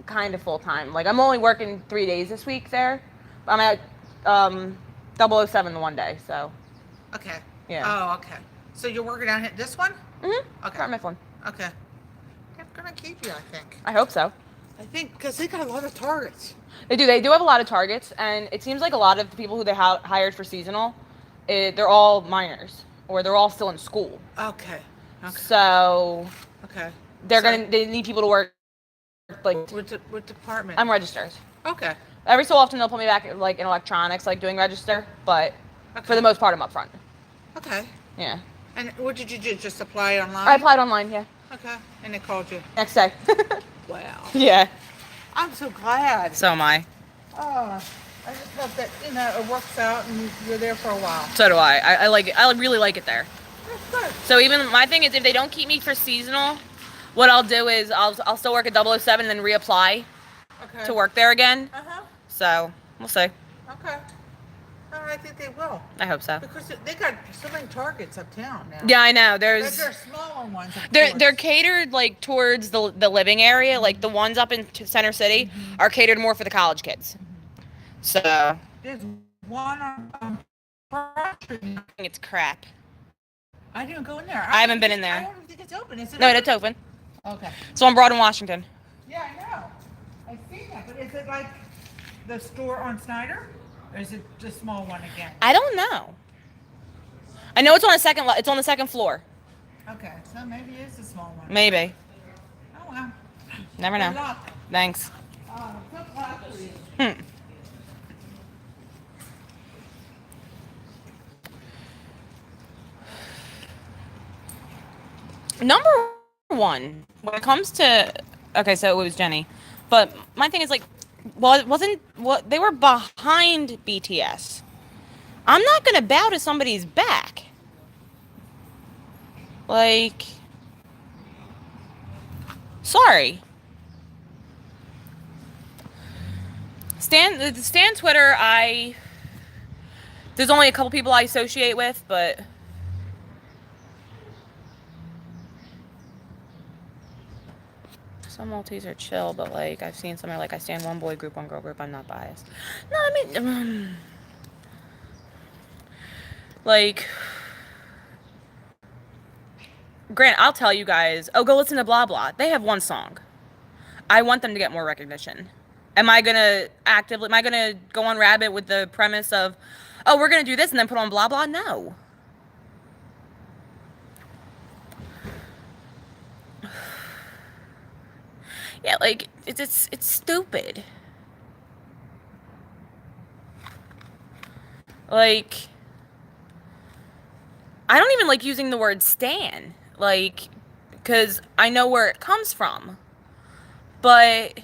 kind of full time. Like I'm only working 3 days this week there. I'm at 007 the one day. So Okay. Yeah. Oh, okay. So you're working on this one? Okay. Got my phone. Okay. They're gonna keep you, I think. I hope so. I think because they got a lot of targets. They do. They do have a lot of targets, and it seems like a lot of the people who they hired for seasonal, they're all minors or they're all still in school. Okay. Okay. So Okay. they need people to work like. What department? I'm registers. Okay. Every so often they'll put me back like in electronics, like doing register, but for the most part I'm up front. Okay. Yeah. And what did you do? Just apply online? I applied online. Yeah. Okay. And they called you. Next day. Wow. Yeah. I'm so glad. So am I. Oh, I just hope that it works out and you're there for a while. So do I. I like it. I really like it there. That's good. So even my thing is, if they don't keep me for seasonal, what I'll do is I'll still work at 007 and then reapply Okay. to work there again. Uh-huh. So we'll see. Okay. I think they will. I hope so. Because they got so many targets uptown now. Yeah, I know. But There's they're smaller ones. of they're course. catered like towards the living area. Like the ones up in Center City are catered more for the college kids. So There's one on Broad Street. it's crap. I didn't go in there. I haven't been in there. I don't even think it's open. Is it No, open? it's open. Okay. It's on Broad in Washington. Yeah, I know. I see that. But is it like the store on Snyder? Or is it the small one again? I don't know. I know it's on it's on the second floor. Okay, so maybe it is the small one. Maybe. Oh, well. Never Good know. luck. Thanks. Good luck for you. Number one, when it comes to okay, so it was Jenny, but my thing is like, well, it wasn't what they were behind BTS. I'm not gonna bow to somebody's back. Like, sorry. Stan Twitter, there's only a couple people I associate with, but some Maltese are chill, but like I've seen somewhere like I stand one boy group, one girl group. I'm not biased. No, I mean, like, Grant, I'll tell you guys. Oh, go listen to Blah Blah. They have one song. I want them to get more recognition. Am I gonna go on Rabbit with the premise of, oh, we're gonna do this and then put on Blah Blah? No. Yeah, like it's stupid. Like, I don't even like using the word stan, like, because I know where it comes from. But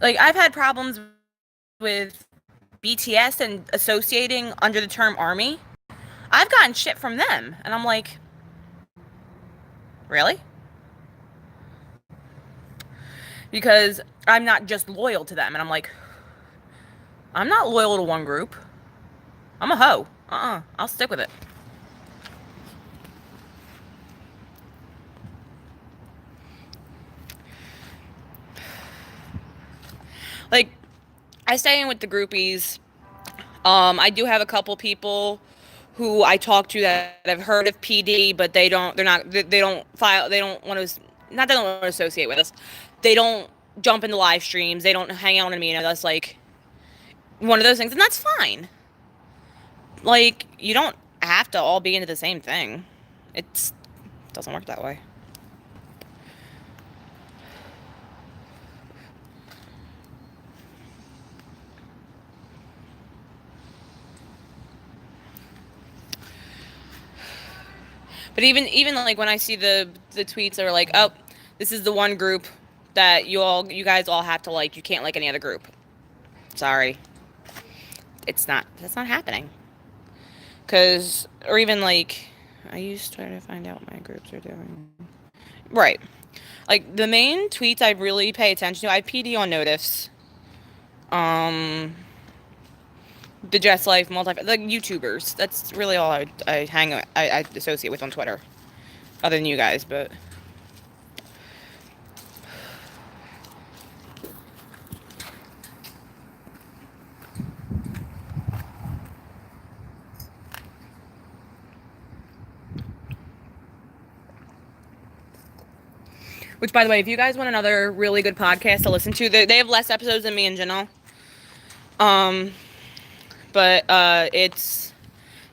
like I've had problems with BTS and associating under the term ARMY. I've gotten shit from them, and I'm like, really? Because I'm not just loyal to them. And I'm like, I'm not loyal to one group. I'm a hoe. I'll stick with it. Like, I stay in with the groupies. I do have a couple people who I talk to that have heard of PD, but they don't want to, not they don't want to associate with us. They don't jump into live streams. They don't hang out with me. That's like one of those things. And that's fine. Like, you don't have to all be into the same thing. It doesn't work that way. But even like when I see the tweets that are like, oh, this is the one group that you guys all have to like. You can't like any other group. Sorry. That's not happening. Or even like, I used to try to find out what my groups are doing. Right. Like the main tweets I really pay attention to, I have PD on notice. The Jess Life the YouTubers. That's really all I associate with on Twitter, other than you guys. But which, by the way, if you guys want another really good podcast to listen to, they have less episodes than me and Janelle. But it's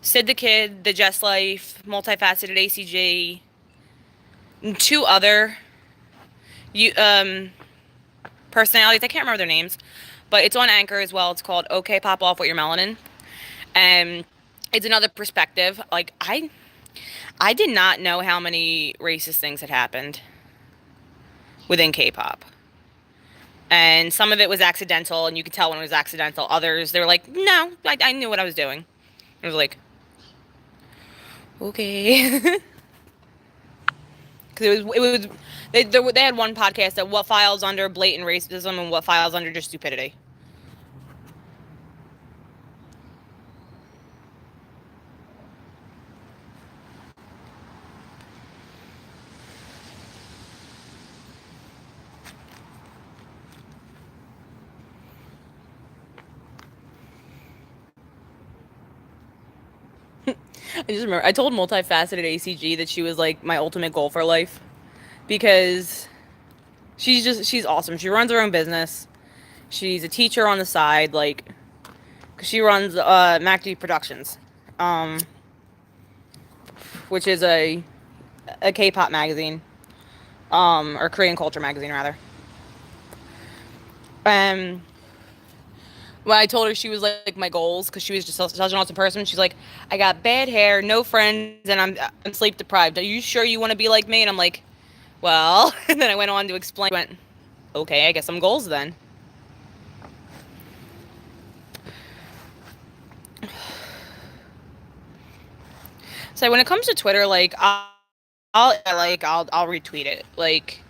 Sid the Kid, The Jess Life, Multifaceted ACG, and 2 other personalities. I can't remember their names, but it's on Anchor as well. It's called Okay Pop Off With Your Melanin. And it's another perspective. Like, I did not know how many racist things had happened within K-pop. And some of it was accidental, and you could tell when it was accidental. Others, they were like, no, I knew what I was doing. I was like, okay. Because they had one podcast that what files under blatant racism and what files under just stupidity. I just remember I told Multifaceted ACG that she was like my ultimate goal for life, because she's awesome. She runs her own business. She's a teacher on the side, like, cause she runs MacD Productions, which is a K-pop magazine, or Korean culture magazine rather. When I told her she was like my goals, because she was just such an awesome person, she's like, I got bad hair, no friends, and I'm sleep deprived. Are you sure you want to be like me? And I'm like, well, and then I went on to explain. Went, okay, I guess I'm goals then. So when it comes to Twitter, like I'll retweet it. Like,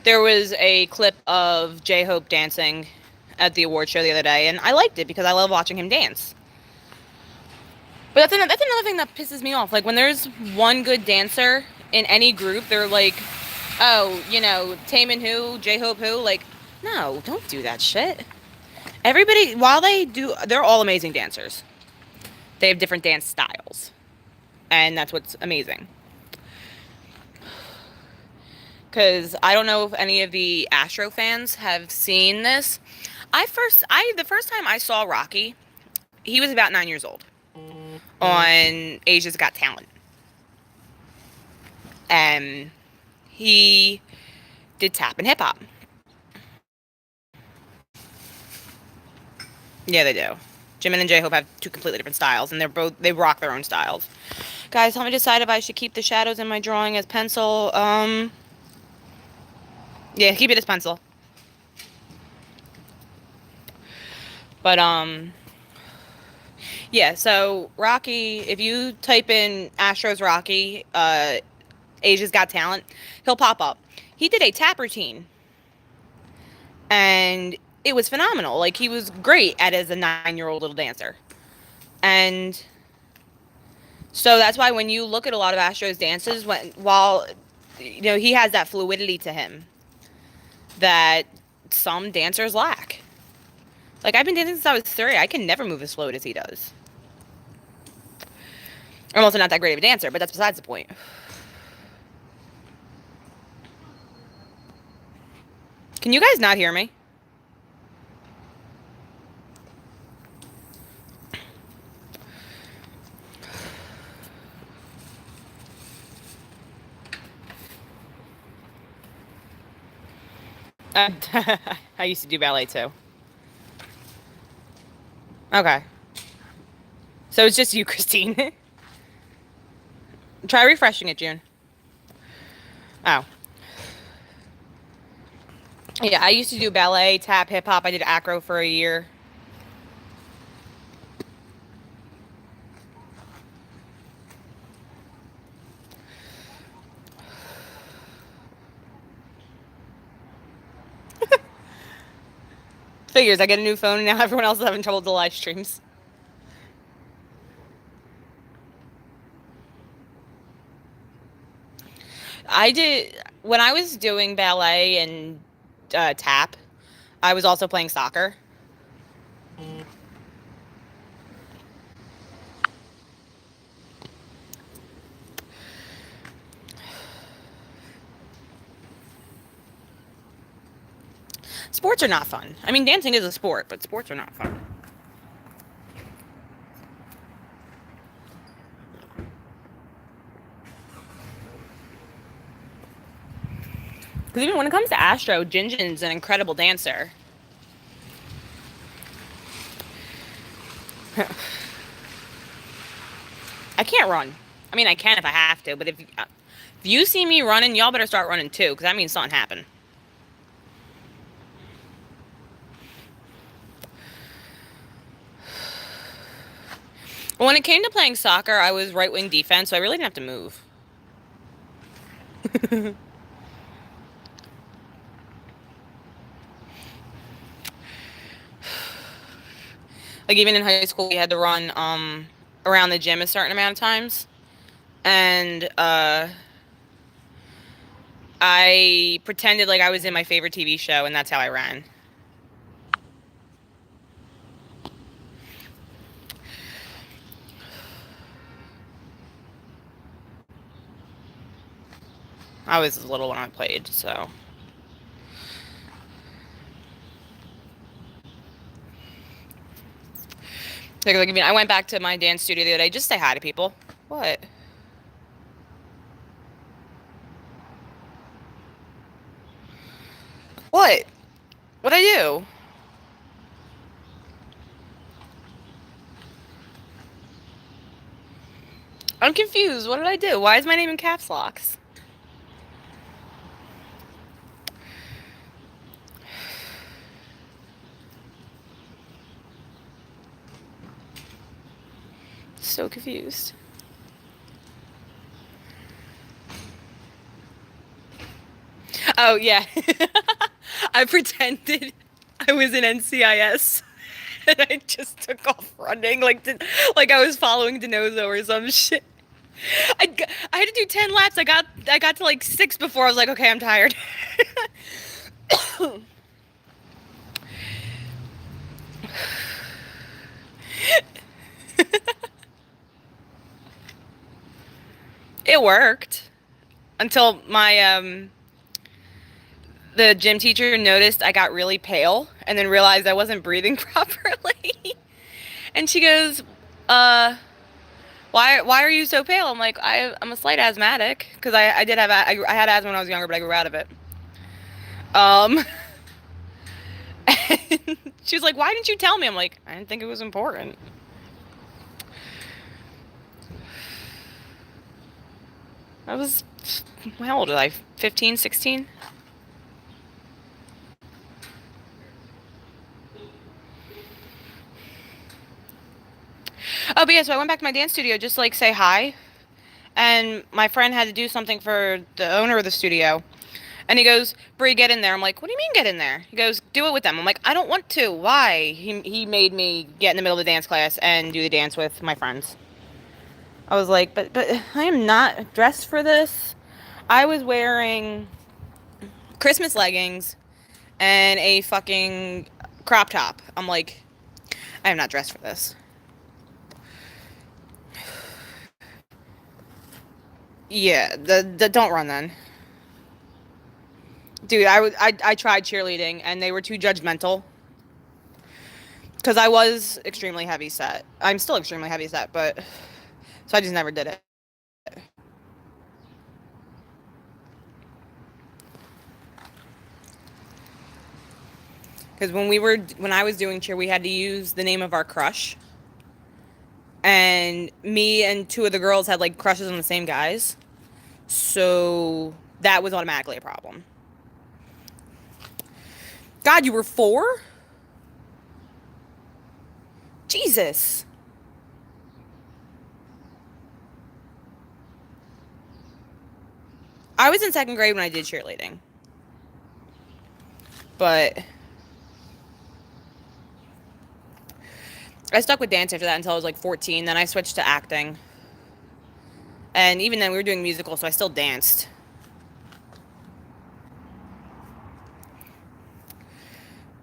there was a clip of J-Hope dancing at the award show the other day, and I liked it because I love watching him dance. But that's another thing that pisses me off. Like, when there's one good dancer in any group, they're like, oh, you know, Taemin who, J-Hope who. Like, no, don't do that shit. Everybody, while they're all amazing dancers. They have different dance styles. And that's what's amazing. Because I don't know if any of the Astro fans have seen this. The first time I saw Rocky, he was about 9 years old on Asia's Got Talent. And he did tap and hip hop. Yeah, they do. Jimin and J-Hope have 2 completely different styles, and they rock their own styles. Guys, help me decide if I should keep the shadows in my drawing as pencil. Yeah, keep it as pencil. But, yeah, so Rocky, if you type in Astro's Rocky, Asia's Got Talent, he'll pop up. He did a tap routine, and it was phenomenal. Like, he was great as a 9-year-old little dancer. And so that's why when you look at a lot of Astro's dances, while, you know, he has that fluidity to him that some dancers lack. Like, I've been dancing since I was 3. I can never move as fluid as he does. I'm also not that great of a dancer, but that's besides the point. Can you guys not hear me? I used to do ballet too. Okay. So it's just you, Christine. Try refreshing it, June. Oh. Yeah, I used to do ballet, tap, hip hop. I did acro for a year. Figures, I get a new phone and now everyone else is having trouble with the live streams. I did when I was doing ballet and tap. I was also playing soccer. Sports are not fun. I mean, dancing is a sport, but sports are not fun. Because even when it comes to Astro, Jinjin's an incredible dancer. I can't run. I mean, I can if I have to, but if you see me running, y'all better start running too, because that means something happened. When it came to playing soccer, I was right-wing defense, so I really didn't have to move. Like, even in high school, we had to run around the gym a certain amount of times. And I pretended like I was in my favorite TV show, and that's how I ran. I was little when I played, so. Like, I mean, I went back to my dance studio the other day just to say hi to people. What? What? What'd I do? I'm confused. What did I do? Why is my name in caps locks? So confused. Oh, yeah. I pretended I was in NCIS. And I just took off running like I was following DiNozzo or some shit. I had to do 10 laps. I got to like 6 before I was like, okay, I'm tired. It worked until my the gym teacher noticed I got really pale and then realized I wasn't breathing properly. And she goes, why are you so pale? I'm like, I'm a slight asthmatic, because I had asthma when I was younger, but I grew out of it. And she was like, why didn't you tell me? I'm like, I didn't think it was important. I was, how old was I? 15, 16? Oh, but yeah, so I went back to my dance studio just to, like, say hi. And my friend had to do something for the owner of the studio. And he goes, Bree, get in there. I'm like, what do you mean get in there? He goes, do it with them. I'm like, I don't want to. Why? He made me get in the middle of the dance class and do the dance with my friends. I was like, but I am not dressed for this. I was wearing Christmas leggings and a fucking crop top. I'm like, I am not dressed for this. Yeah, don't run then. Dude, I tried cheerleading and they were too judgmental. Because I was extremely heavy set. I'm still extremely heavy set, but so I just never did it. Because when I was doing cheer, we had to use the name of our crush. And me and 2 of the girls had like crushes on the same guys. So that was automatically a problem. God, you were 4? Jesus. I was in 2nd grade when I did cheerleading. But I stuck with dance after that until I was like 14. Then I switched to acting. And even then we were doing musicals, so I still danced.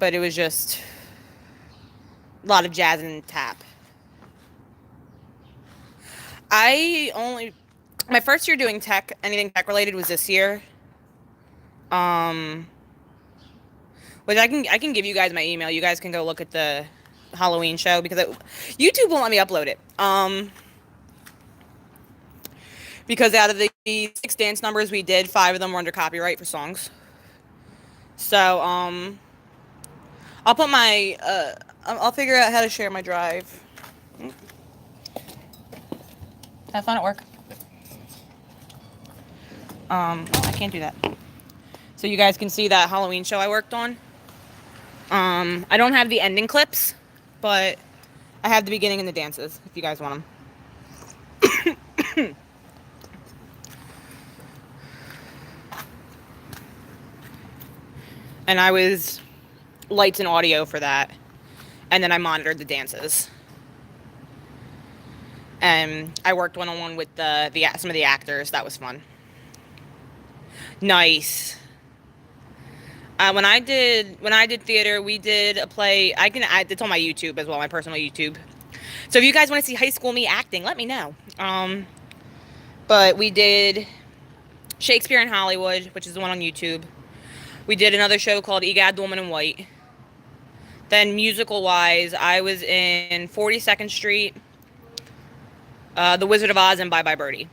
but it was just a lot of jazz and tap. My first year doing anything tech related was this year. Which I can give you guys my email. You guys can go look at the Halloween show because YouTube won't let me upload it. Because out of the 6 dance numbers we did, 5 of them were under copyright for songs. So, I'll put I'll figure out how to share my drive. Have fun at work. I can't do that. So you guys can see that Halloween show I worked on. I don't have the ending clips, but I have the beginning and the dances, if you guys want them. And I was lights and audio for that. And then I monitored the dances. And I worked one-on-one with some of the actors. That was fun. Nice. When I did theater, we did a play. It's on my YouTube as well, my personal YouTube. So if you guys want to see high school me acting, let me know. But we did Shakespeare in Hollywood, which is the one on YouTube. We did another show called Egad, the Woman in White. Then musical-wise, I was in 42nd Street, The Wizard of Oz, and Bye Bye Birdie.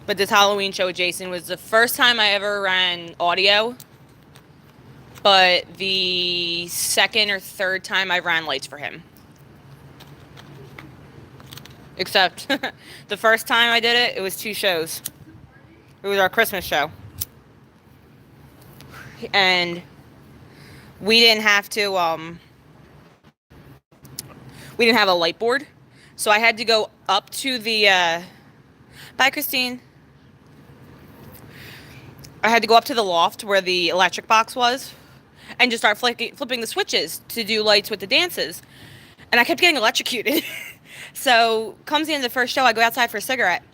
But this Halloween show with Jason was the first time I ever ran audio. But the second or third time I ran lights for him. Except the first time I did it, it was 2 shows. It was our Christmas show. And we didn't have to, we didn't have a light board. So I had to go up to the, bye Christine. I had to go up to the loft where the electric box was. And just start flipping the switches to do lights with the dances. And I kept getting electrocuted. So comes the end of the first show, I go outside for a cigarette.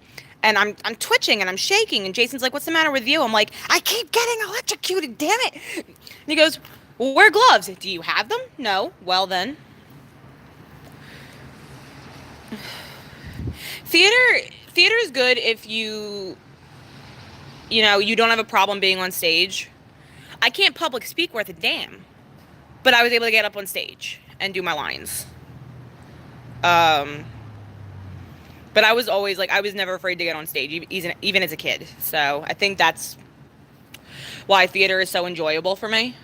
And I'm twitching and I'm shaking. And Jason's like, what's the matter with you? I'm like, I keep getting electrocuted, damn it. And he goes, well, wear gloves. Do you have them? No. Well then. Theater is good if you don't have a problem being on stage. I can't public speak worth a damn, but I was able to get up on stage and do my lines. But I was always I was never afraid to get on stage, even as a kid. So I think that's why theater is so enjoyable for me.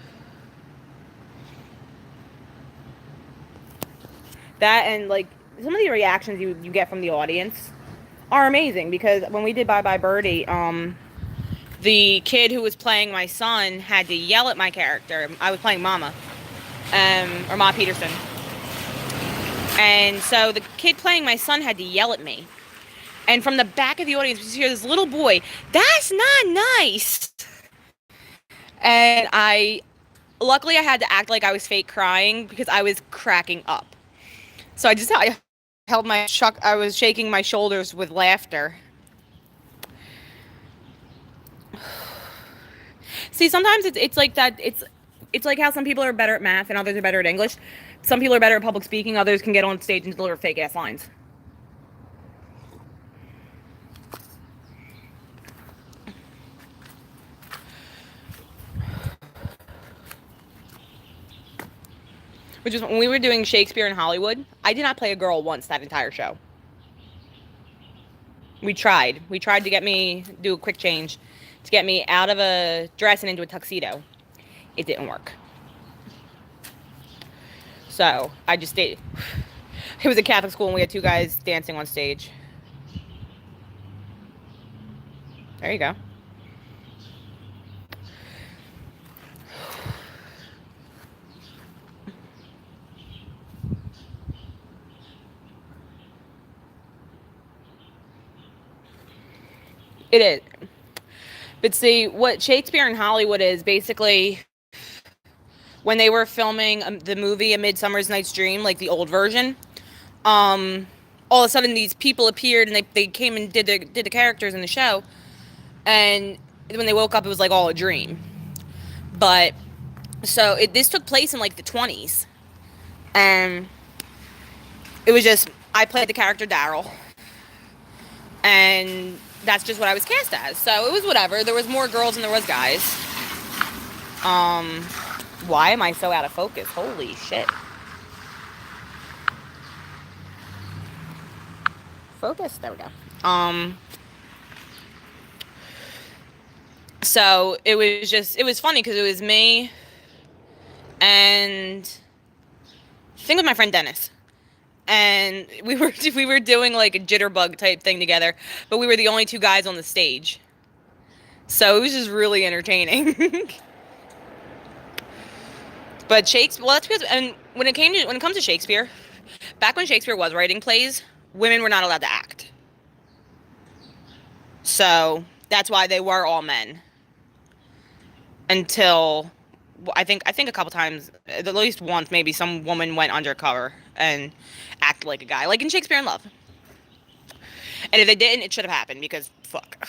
That and some of the reactions you get from the audience are amazing because when we did Bye Bye Birdie, the kid who was playing my son had to yell at my character. I was playing Mama, or Ma Peterson. And so the kid playing my son had to yell at me. And from the back of the audience, we just hear this little boy, that's not nice. And luckily I had to act like I was fake crying because I was cracking up. So I was shaking my shoulders with laughter. See, sometimes it's like that. It's like how some people are better at math and others are better at English. Some people are better at public speaking. Others can get on stage and deliver fake ass lines. Which is when we were doing Shakespeare in Hollywood, I did not play a girl once that entire show. We tried. We tried to get me do a quick change to get me out of a dress and into a tuxedo. It didn't work. So I just stayed. It was a Catholic school and we had 2 guys dancing on stage. There you go. It is. But see, what Shakespeare in Hollywood is basically when they were filming the movie A Midsummer's Night's Dream, like the old version, all of a sudden these people appeared and they came and did the characters in the show, and when they woke up it was like all a dream. But so this took place in like the 20s, and it was just, I played the character Daryl, and that's just what I was cast as. So it was whatever. There was more girls than there was guys. Why am I so out of focus? Holy shit. Focus. There we go. So it was funny because it was me and I think with my friend Dennis. And we were doing like a jitterbug type thing together, but we were the only two guys on the stage. So it was just really entertaining. But Shakespeare, well, that's because, and when it comes to Shakespeare, back when Shakespeare was writing plays, women were not allowed to act. So that's why they were all men. Until I think a couple times, at least once, maybe some woman went undercover and acted like a guy, like in Shakespeare in Love. And if they didn't, it should have happened because fuck.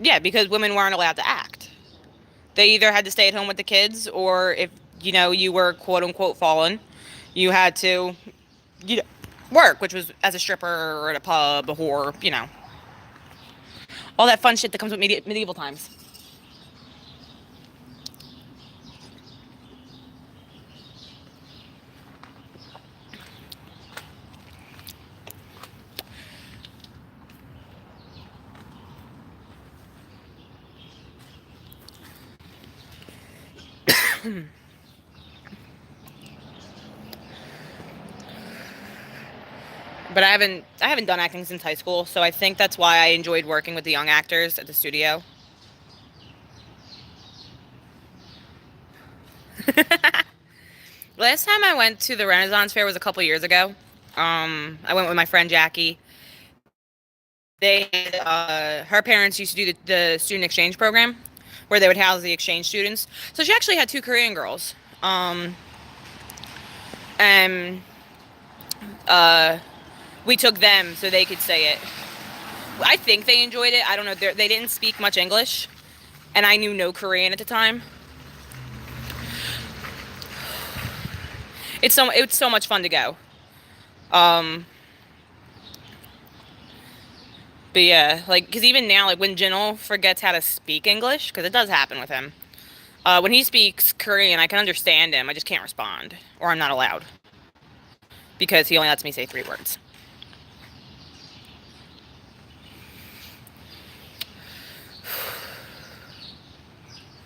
Yeah, because women weren't allowed to act. They either had to stay at home with the kids, or if, you were quote unquote fallen, you had to, work, which was as a stripper or at a pub, a whore, all that fun shit that comes with medieval times. But I haven't done acting since high school, so I think that's why I enjoyed working with the young actors at the studio. Last time I went to the Renaissance Fair was a couple years ago. I went with my friend Jackie. Her parents used to do the student exchange program, where they would house the exchange students. So she actually had 2 Korean girls. We took them so they could say it. I think they enjoyed it. I don't know. They didn't speak much English, and I knew no Korean at the time. It's so much fun to go. But yeah, like, because even now, like, when Jinul forgets how to speak English, because it does happen with him, when he speaks Korean, I can understand him. I just can't respond, or I'm not allowed, because he only lets me say 3 words.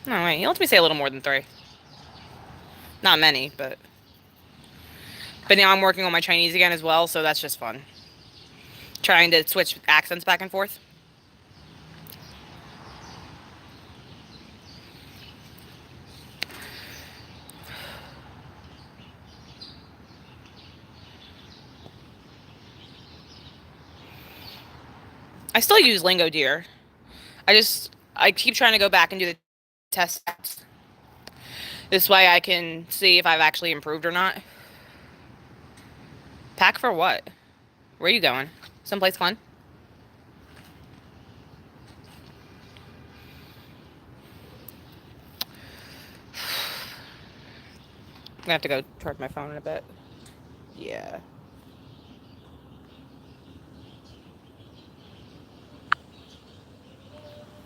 No, wait, he lets me say a little more than 3. Not many, but now I'm working on my Chinese again as well, so that's just fun. Trying to switch accents back and forth. I still use Lingo Deer. I keep trying to go back and do the tests. This way I can see if I've actually improved or not. Pack for what? Where are you going? Someplace fun? I'm gonna have to go charge my phone in a bit. Yeah.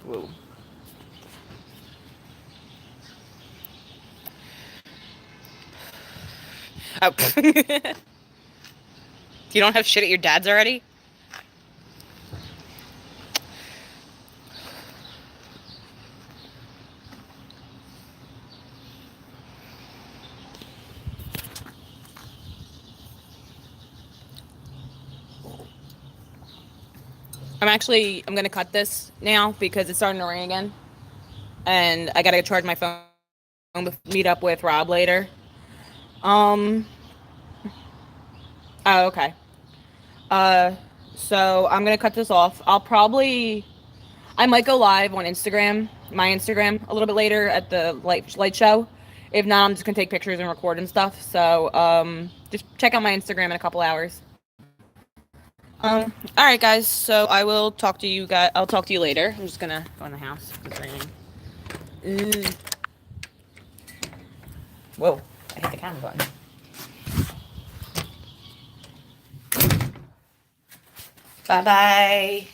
Whoa. Oh. You don't have shit at your dad's already? I'm gonna cut this now because it's starting to rain again. And I gotta charge my phone to meet up with Rob later. Oh, okay. So I'm gonna cut this off. I might go live on Instagram, my Instagram, a little bit later at the light show. If not, I'm just gonna take pictures and record and stuff. So just check out my Instagram in a couple hours. All right, guys. So I will talk to you guys. I'll talk to you later. I'm just gonna go in the house. It's raining. Whoa! I hit the camera button. Bye bye.